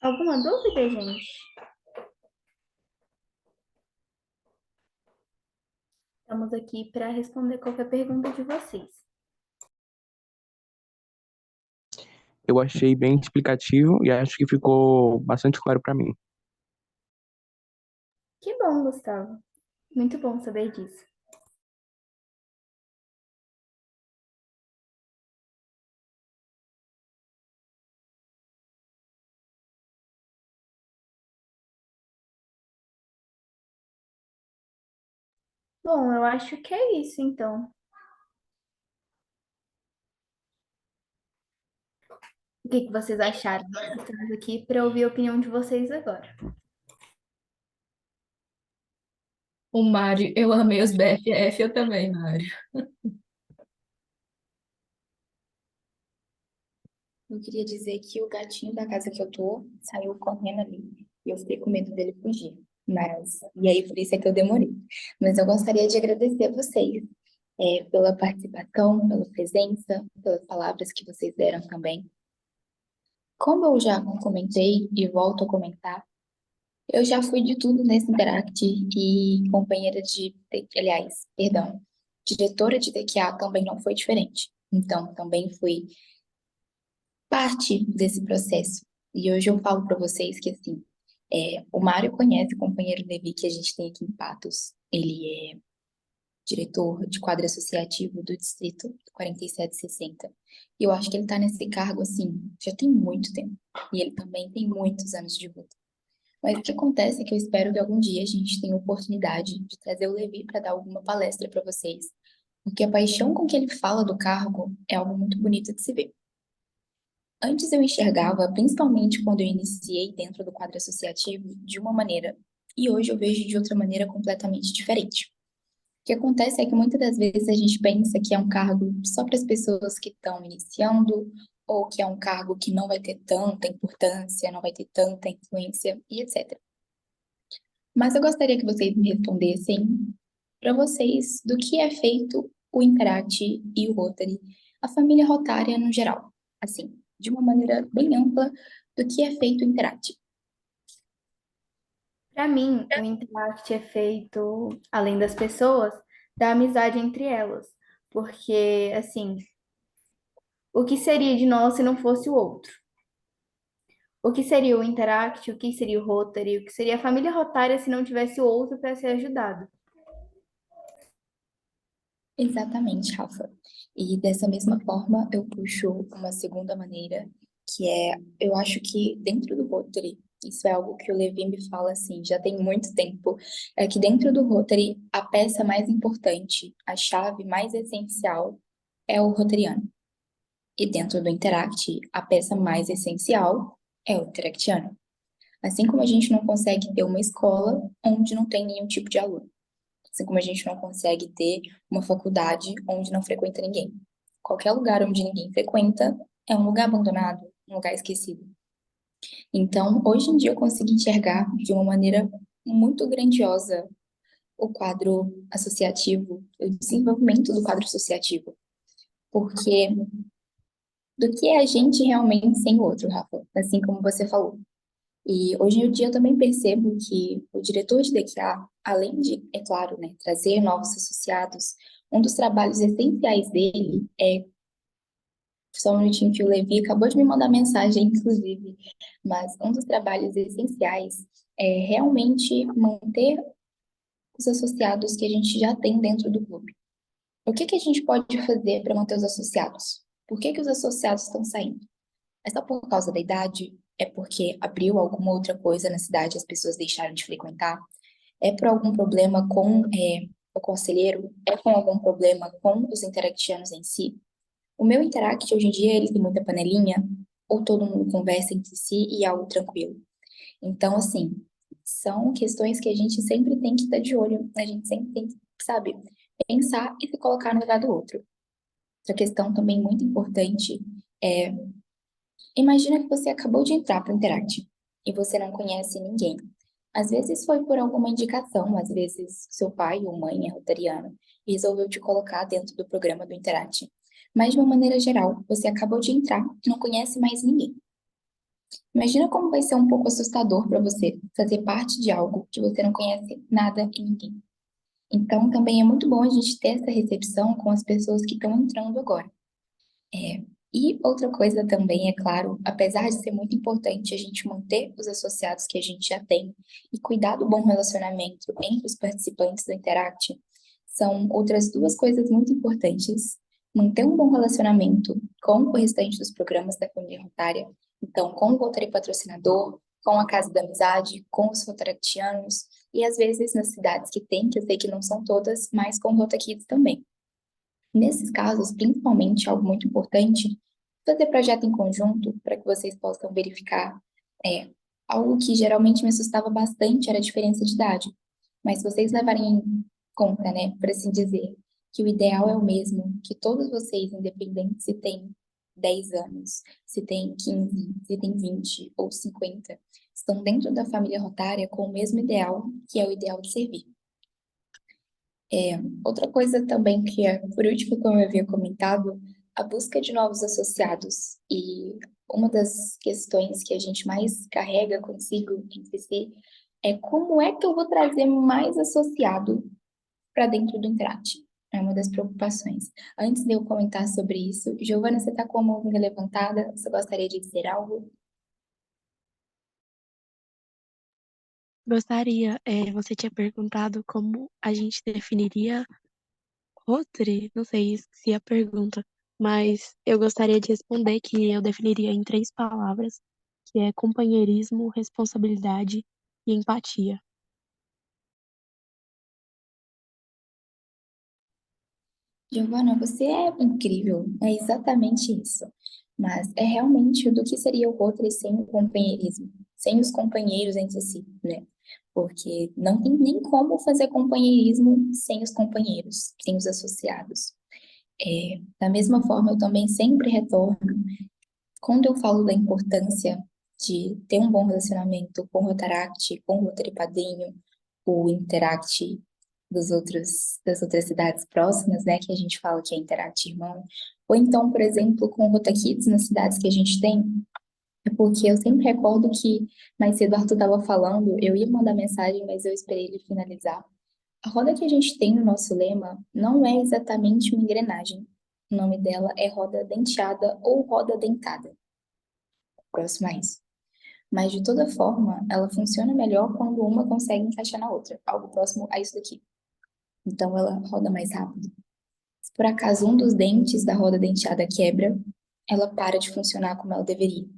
Alguma dúvida, gente? Estamos aqui para responder qualquer pergunta de vocês. Eu achei bem explicativo e acho que ficou bastante claro para mim. Que bom, Gustavo. Muito bom saber disso. Bom, eu acho que é isso, então. O que vocês acharam? Estamos aqui para ouvir a opinião de vocês agora. O Mário, eu amei os BFF, eu também, Mário. Eu queria dizer que o gatinho da casa que eu tô saiu correndo ali. E eu fiquei com medo dele fugir. E aí por isso é que eu demorei. Mas eu gostaria de agradecer a vocês, pela participação, pela presença, pelas palavras que vocês deram também. Como eu já comentei e volto a comentar, eu já fui de tudo nesse Interact e companheira aliás, perdão, diretora de DQA também não foi diferente. Então, também fui parte desse processo. E hoje eu falo para vocês que, assim, o Mário conhece o companheiro Levi que a gente tem aqui em Patos. Ele é diretor de quadro associativo do Distrito 4760. E eu acho que ele está nesse cargo, assim, já tem muito tempo. E ele também tem muitos anos de luta. Mas o que acontece é que eu espero que algum dia a gente tenha a oportunidade de trazer o Levi para dar alguma palestra para vocês. Porque a paixão com que ele fala do cargo é algo muito bonito de se ver. Antes eu enxergava, principalmente quando eu iniciei dentro do quadro associativo, de uma maneira, e hoje eu vejo de outra maneira completamente diferente. O que acontece é que muitas das vezes a gente pensa que é um cargo só para as pessoas que estão iniciando, ou que é um cargo que não vai ter tanta importância, não vai ter tanta influência, e etc. Mas eu gostaria que vocês me respondessem para vocês do que é feito o Interact e o Rotary, a família rotária no geral, assim, de uma maneira bem ampla do que é feito o Interact. Para mim, o Interact é feito, além das pessoas, da amizade entre elas. Porque, assim, o que seria de nós se não fosse o outro? O que seria o Interact? O que seria o Rotary? O que seria a família rotária se não tivesse o outro para ser ajudado? Exatamente, Rafa. E dessa mesma forma, eu puxo uma segunda maneira, que é, eu acho que dentro do Rotary, isso é algo que o Levi me fala assim, já tem muito tempo, é que dentro do Rotary, a peça mais importante, a chave mais essencial é o rotariano. E dentro do Interact, a peça mais essencial é o interactiano. Assim como a gente não consegue ter uma escola onde não tem nenhum tipo de aluno. Assim como a gente não consegue ter uma faculdade onde não frequenta ninguém. Qualquer lugar onde ninguém frequenta é um lugar abandonado, um lugar esquecido. Então, hoje em dia eu consigo enxergar de uma maneira muito grandiosa o quadro associativo, o desenvolvimento do quadro associativo. Porque do que é a gente realmente sem o outro, Rafa? Assim como você falou. E hoje em dia eu também percebo que o diretor de DQA, além de, é claro, né, trazer novos associados, um dos trabalhos essenciais dele é, só um minutinho que o Levi acabou de me mandar mensagem, inclusive, mas um dos trabalhos essenciais é realmente manter os associados que a gente já tem dentro do clube. O que que a gente pode fazer para manter os associados? Por que que os associados estão saindo? É só por causa da idade? É porque abriu alguma outra coisa na cidade e as pessoas deixaram de frequentar? É por algum problema com o conselheiro? É com algum problema com os interactianos em si? O meu Interact, hoje em dia, ele tem muita panelinha, ou todo mundo conversa entre si e é algo tranquilo? Então, assim, são questões que a gente sempre tem que estar de olho, a gente sempre tem que, sabe, pensar e se colocar no lugar do outro. Outra questão também muito importante é, imagina que você acabou de entrar para o Interact e você não conhece ninguém. Às vezes foi por alguma indicação, às vezes seu pai ou mãe é rotariano e resolveu te colocar dentro do programa do Interact. Mas de uma maneira geral, você acabou de entrar e não conhece mais ninguém. Imagina como vai ser um pouco assustador para você fazer parte de algo que você não conhece nada e ninguém. Então, também é muito bom a gente ter essa recepção com as pessoas que estão entrando agora. E outra coisa também, é claro, apesar de ser muito importante a gente manter os associados que a gente já tem e cuidar do bom relacionamento entre os participantes do Interact, são outras duas coisas muito importantes. Manter um bom relacionamento com o restante dos programas da família Rotária, então com o Rotary patrocinador, com a Casa da Amizade, com os rotaractianos e às vezes nas cidades que tem, que eu sei que não são todas, mas com o Rota Kids também. Nesses casos, principalmente, algo muito importante, fazer projeto em conjunto para que vocês possam verificar. Algo que geralmente me assustava bastante era a diferença de idade. Mas se vocês levarem em conta, né, por assim dizer, que o ideal é o mesmo, que todos vocês, independente se têm 10 anos, se têm 15, se têm 20 ou 50, estão dentro da família rotária com o mesmo ideal, que é o ideal de servir. Outra coisa também que é, por último, como eu havia comentado, a busca de novos associados. E uma das questões que a gente mais carrega consigo entre si é como é que eu vou trazer mais associado para dentro do Interact. É uma das preocupações. Antes de eu comentar sobre isso, Giovana, você está com a mãozinha levantada? Você gostaria de dizer algo? Gostaria, você tinha perguntado como a gente definiria Rotary, não sei, esqueci a pergunta, mas eu gostaria de responder que eu definiria em 3 palavras, que é companheirismo, responsabilidade e empatia. Giovana, você é incrível, é exatamente isso. Mas é realmente do que seria o Rotary sem o companheirismo, sem os companheiros entre si, né? Porque não tem nem como fazer companheirismo sem os companheiros, sem os associados. Da mesma forma, eu também sempre retorno, quando eu falo da importância de ter um bom relacionamento com o Rotaract, com o Rotary Padrinho, o Interact das outras cidades próximas, né, que a gente fala que é Interact Irmão, ou então, por exemplo, com o Rota Kids nas cidades que a gente tem, é porque eu sempre recordo que mais cedo o Arthur estava falando, eu ia mandar mensagem, mas eu esperei ele finalizar. A roda que a gente tem no nosso lema não é exatamente uma engrenagem. O nome dela é roda denteada ou roda dentada. Próximo a isso. Mas, de toda forma, ela funciona melhor quando uma consegue encaixar na outra, algo próximo a isso daqui. Então, ela roda mais rápido. Se por acaso um dos dentes da roda denteada quebra, ela para de funcionar como ela deveria.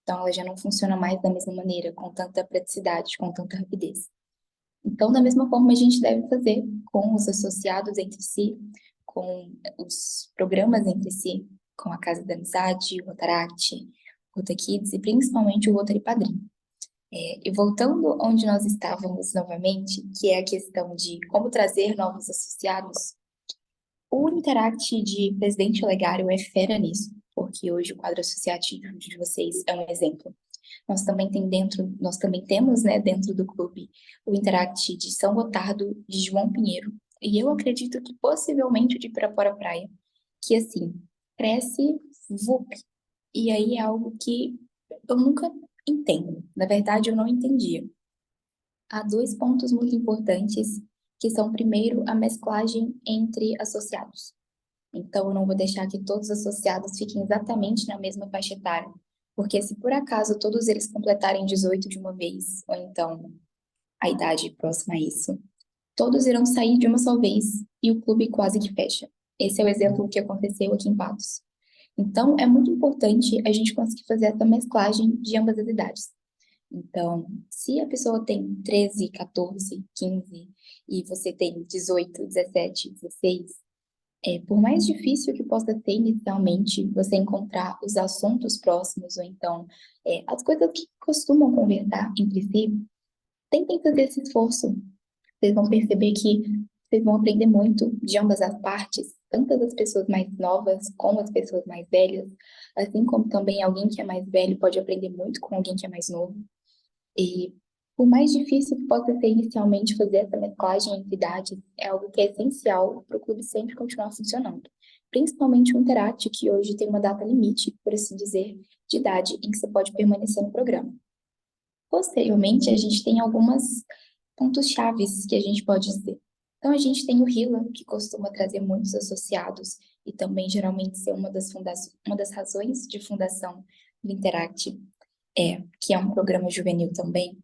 Então, ela já não funciona mais da mesma maneira, com tanta praticidade, com tanta rapidez. Então, da mesma forma, a gente deve fazer com os associados entre si, com os programas entre si, com a Casa da Amizade, o Rotaract, o Rota Kids e principalmente o Rotary Padrinho. E voltando onde nós estávamos novamente, que é a questão de como trazer novos associados, o Interact de Presidente Olegário é fera nisso, porque hoje o quadro associativo de vocês é um exemplo. Nós também temos, né, dentro do clube, o Interact de São Gotardo, de João Pinheiro, e eu acredito que possivelmente o de Pirapora Praia, que assim, cresce VUP, e aí é algo que eu nunca entendo. Na verdade, eu não entendia. Há 2 pontos muito importantes, que são, primeiro, a mesclagem entre associados. Então, eu não vou deixar que todos os associados fiquem exatamente na mesma faixa etária, porque se por acaso todos eles completarem 18 de uma vez, ou então a idade próxima a isso, todos irão sair de uma só vez e o clube quase que fecha. Esse é o exemplo que aconteceu aqui em Patos. Então, é muito importante a gente conseguir fazer essa mesclagem de ambas as idades. Então, se a pessoa tem 13, 14, 15 e você tem 18, 17, 16, Por mais difícil que possa ser inicialmente você encontrar os assuntos próximos, ou então as coisas que costumam conversar entre si, tentem fazer esse esforço. Vocês vão perceber que vocês vão aprender muito de ambas as partes, tanto das pessoas mais novas como as pessoas mais velhas, assim como também alguém que é mais velho pode aprender muito com alguém que é mais novo. E por mais difícil que possa ser inicialmente fazer essa mesclagem entre idades, é algo que é essencial para o clube sempre continuar funcionando. Principalmente o Interact, que hoje tem uma data limite, por assim dizer, de idade em que você pode permanecer no programa. Posteriormente, a gente tem algumas pontos chaves que a gente pode dizer. Então, a gente tem o Hila, que costuma trazer muitos associados e também geralmente ser uma das razões de fundação do Interact, que é um programa juvenil também.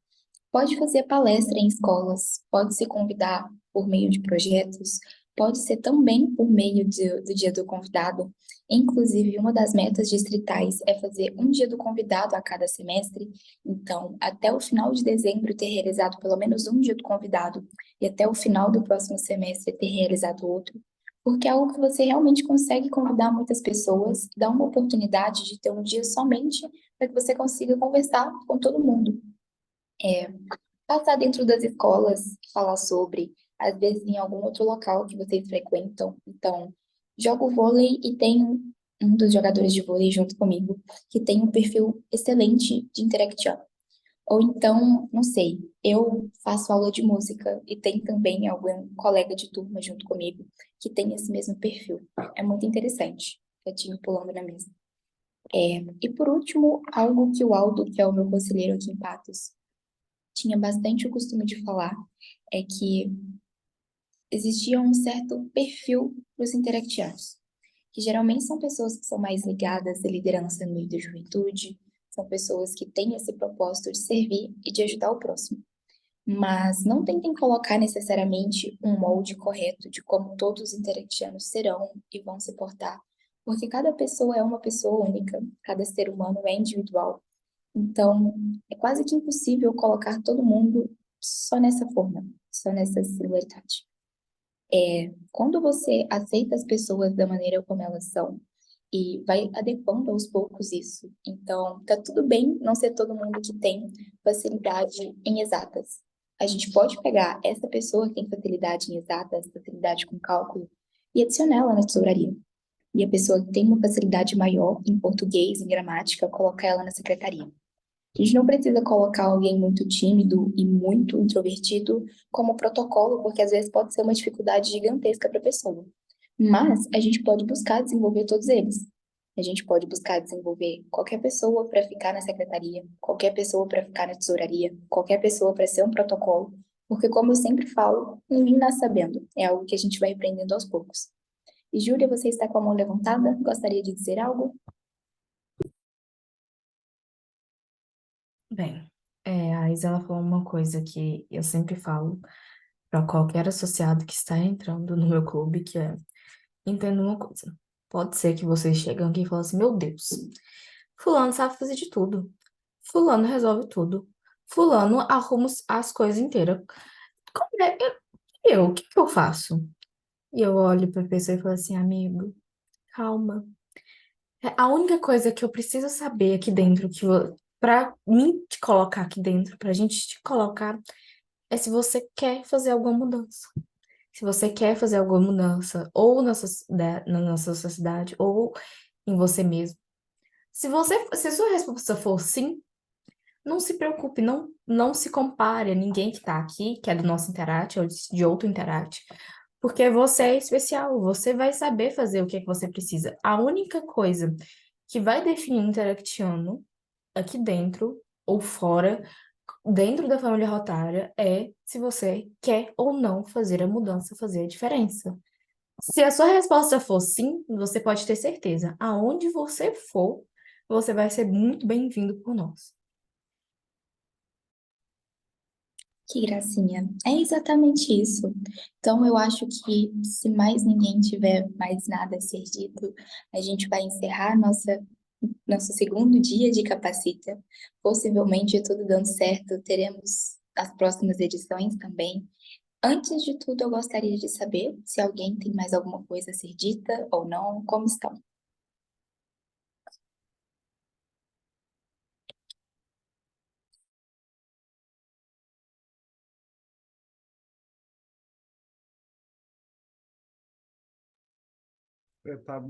Pode fazer palestra em escolas, pode se convidar por meio de projetos, pode ser também por meio do Dia do Convidado. Inclusive, uma das metas distritais é fazer um Dia do Convidado a cada semestre. Então, até o final de dezembro, ter realizado pelo menos um Dia do Convidado e até o final do próximo semestre ter realizado outro. Porque é algo que você realmente consegue convidar muitas pessoas, dá uma oportunidade de ter um dia somente para que você consiga conversar com todo mundo. Passar dentro das escolas, falar sobre, às vezes em algum outro local que vocês frequentam. Então, jogo vôlei e tem um dos jogadores de vôlei junto comigo, que tem um perfil excelente de interaction. Ou então, não sei, eu faço aula de música e tem também algum colega de turma junto comigo que tem esse mesmo perfil. É muito interessante. Quietinho pulando na mesa. E por último, algo que o Aldo, que é o meu conselheiro aqui em Patos, tinha bastante o costume de falar, é que existia um certo perfil para os interactianos, que geralmente são pessoas que são mais ligadas à liderança no meio da juventude, são pessoas que têm esse propósito de servir e de ajudar o próximo. Mas não tentem colocar necessariamente um molde correto de como todos os interactianos serão e vão se portar, porque cada pessoa é uma pessoa única, cada ser humano é individual. Então, é quase que impossível colocar todo mundo só nessa forma, só nessa singularidade. Quando você aceita as pessoas da maneira como elas são e vai adequando aos poucos isso, então tá tudo bem não ser todo mundo que tem facilidade em exatas. A gente pode pegar essa pessoa que tem facilidade em exatas, facilidade com cálculo, e adicionar ela na tesouraria. E a pessoa que tem uma facilidade maior em português, em gramática, colocar ela na secretaria. A gente não precisa colocar alguém muito tímido e muito introvertido como protocolo, porque às vezes pode ser uma dificuldade gigantesca para a pessoa. Mas a gente pode buscar desenvolver todos eles. A gente pode buscar desenvolver qualquer pessoa para ficar na secretaria, qualquer pessoa para ficar na tesouraria, qualquer pessoa para ser um protocolo, porque como eu sempre falo, ninguém nasce sabendo, é algo que a gente vai aprendendo aos poucos. E Júlia, você está com a mão levantada? Gostaria de dizer algo? Bem, a Isa ela falou uma coisa que eu sempre falo para qualquer associado que está entrando no meu clube, que é, entenda uma coisa, pode ser que vocês chegam aqui e falem assim, meu Deus, fulano sabe fazer de tudo, fulano resolve tudo, fulano arruma as coisas inteiras. Como é? O que que eu faço? E eu olho para a pessoa e falo assim, amigo, calma. A única coisa que eu preciso saber aqui dentro, para mim te colocar aqui dentro, pra gente te colocar, é se você quer fazer alguma mudança. Se você quer fazer alguma mudança, ou na nossa sociedade, ou em você mesmo. Se a sua resposta for sim, não se preocupe, não se compare a ninguém que está aqui, que é do nosso Interact ou de outro Interact, porque você é especial, você vai saber fazer o que é que você precisa. A única coisa que vai definir um interactiano aqui dentro ou fora, dentro da família rotária, é se você quer ou não fazer a mudança, fazer a diferença. Se a sua resposta for sim, você pode ter certeza, aonde você for, você vai ser muito bem-vindo por nós. Que gracinha. É exatamente isso. Então, eu acho que se mais ninguém tiver mais nada a ser dito, a gente vai encerrar nosso segundo dia de Capacita. Possivelmente, tudo dando certo, teremos as próximas edições também. Antes de tudo, eu gostaria de saber se alguém tem mais alguma coisa a ser dita ou não, como estão?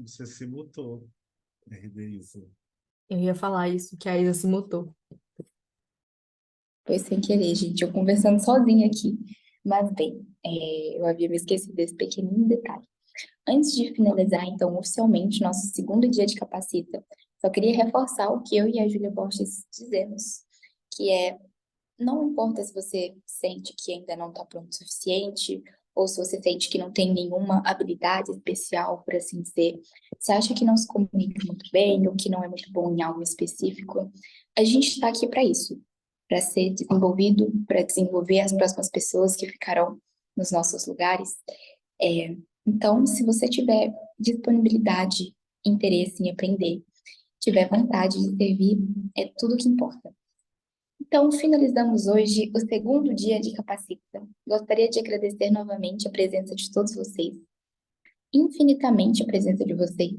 Você se mutou, Isa. Eu ia falar isso, que a Isa se mutou. Foi sem querer, gente, eu conversando sozinha aqui. Mas bem, eu havia me esquecido desse pequenino detalhe. Antes de finalizar, então, oficialmente, nosso segundo dia de Capacita, só queria reforçar o que eu e a Júlia Borges dizemos, que é, não importa se você sente que ainda não está pronto o suficiente, ou se você sente que não tem nenhuma habilidade especial, por assim dizer, se acha que não se comunica muito bem, ou que não é muito bom em algo específico, a gente está aqui para isso, para ser desenvolvido, para desenvolver as próximas pessoas que ficarão nos nossos lugares. Então, se você tiver disponibilidade, interesse em aprender, tiver vontade de servir, é tudo que importa. Então, finalizamos hoje o segundo dia de Capacita. Gostaria de agradecer novamente a presença de todos vocês, infinitamente a presença de vocês,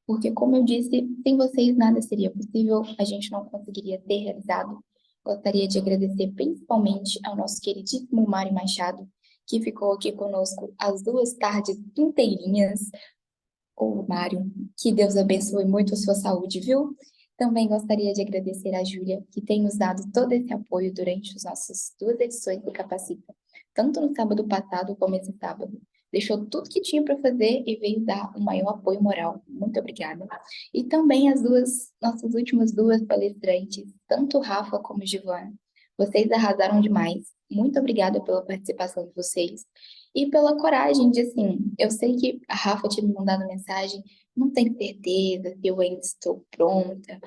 porque, como eu disse, sem vocês nada seria possível, a gente não conseguiria ter realizado. Gostaria de agradecer principalmente ao nosso queridíssimo Mário Machado, que ficou aqui conosco as 2 tardes inteirinhas. Ô, Mário, que Deus abençoe muito a sua saúde, viu? Também gostaria de agradecer a Júlia, que tem nos dado todo esse apoio durante as nossas 2 edições do Capacita, tanto no sábado passado como esse sábado. Deixou tudo que tinha para fazer e veio dar um maior apoio moral. Muito obrigada. E também nossas últimas 2 palestrantes, tanto Rafa como Giovana. Vocês arrasaram demais. Muito obrigada pela participação de vocês e pela coragem de, assim, eu sei que a Rafa tinha me mandado mensagem, não tenho certeza se eu ainda estou pronta.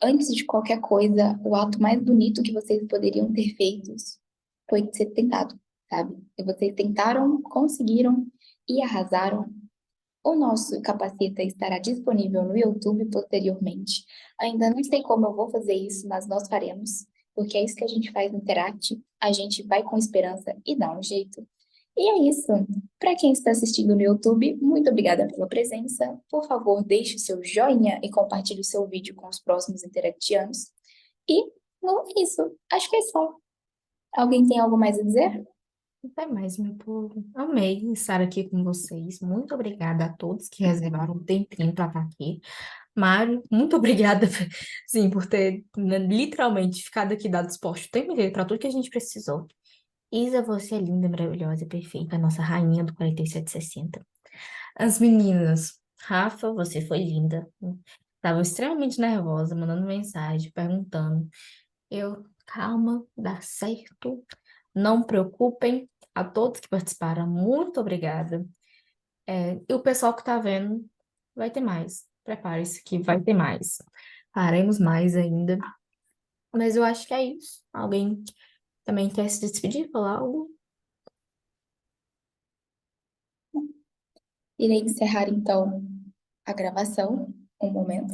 Antes de qualquer coisa, o ato mais bonito que vocês poderiam ter feito foi ter tentado, sabe? E vocês tentaram, conseguiram e arrasaram. O nosso Capacita estará disponível no YouTube posteriormente. Ainda não sei como eu vou fazer isso, mas nós faremos, porque é isso que a gente faz no Interact. A gente vai com esperança e dá um jeito. E é isso. Para quem está assistindo no YouTube, muito obrigada pela presença. Por favor, deixe o seu joinha e compartilhe o seu vídeo com os próximos interactianos. E não é isso. Acho que é só. Alguém tem algo mais a dizer? Até mais, meu povo. Amei estar aqui com vocês. Muito obrigada a todos que reservaram um tempinho para estar aqui. Mário, muito obrigada, sim, por ter né, literalmente ficado aqui dado suporte o tempo inteiro para tudo que a gente precisou. Isa, você é linda, maravilhosa, perfeita, a nossa rainha do 4760. As meninas, Rafa, você foi linda. Estava extremamente nervosa, mandando mensagem, perguntando. Calma, dá certo. Não preocupem. A todos que participaram, muito obrigada. E o pessoal que está vendo, vai ter mais. Prepare-se que vai ter mais. Faremos mais ainda. Mas eu acho que é isso. Alguém também quer se despedir, falar algo? Irei encerrar então a gravação, um momento.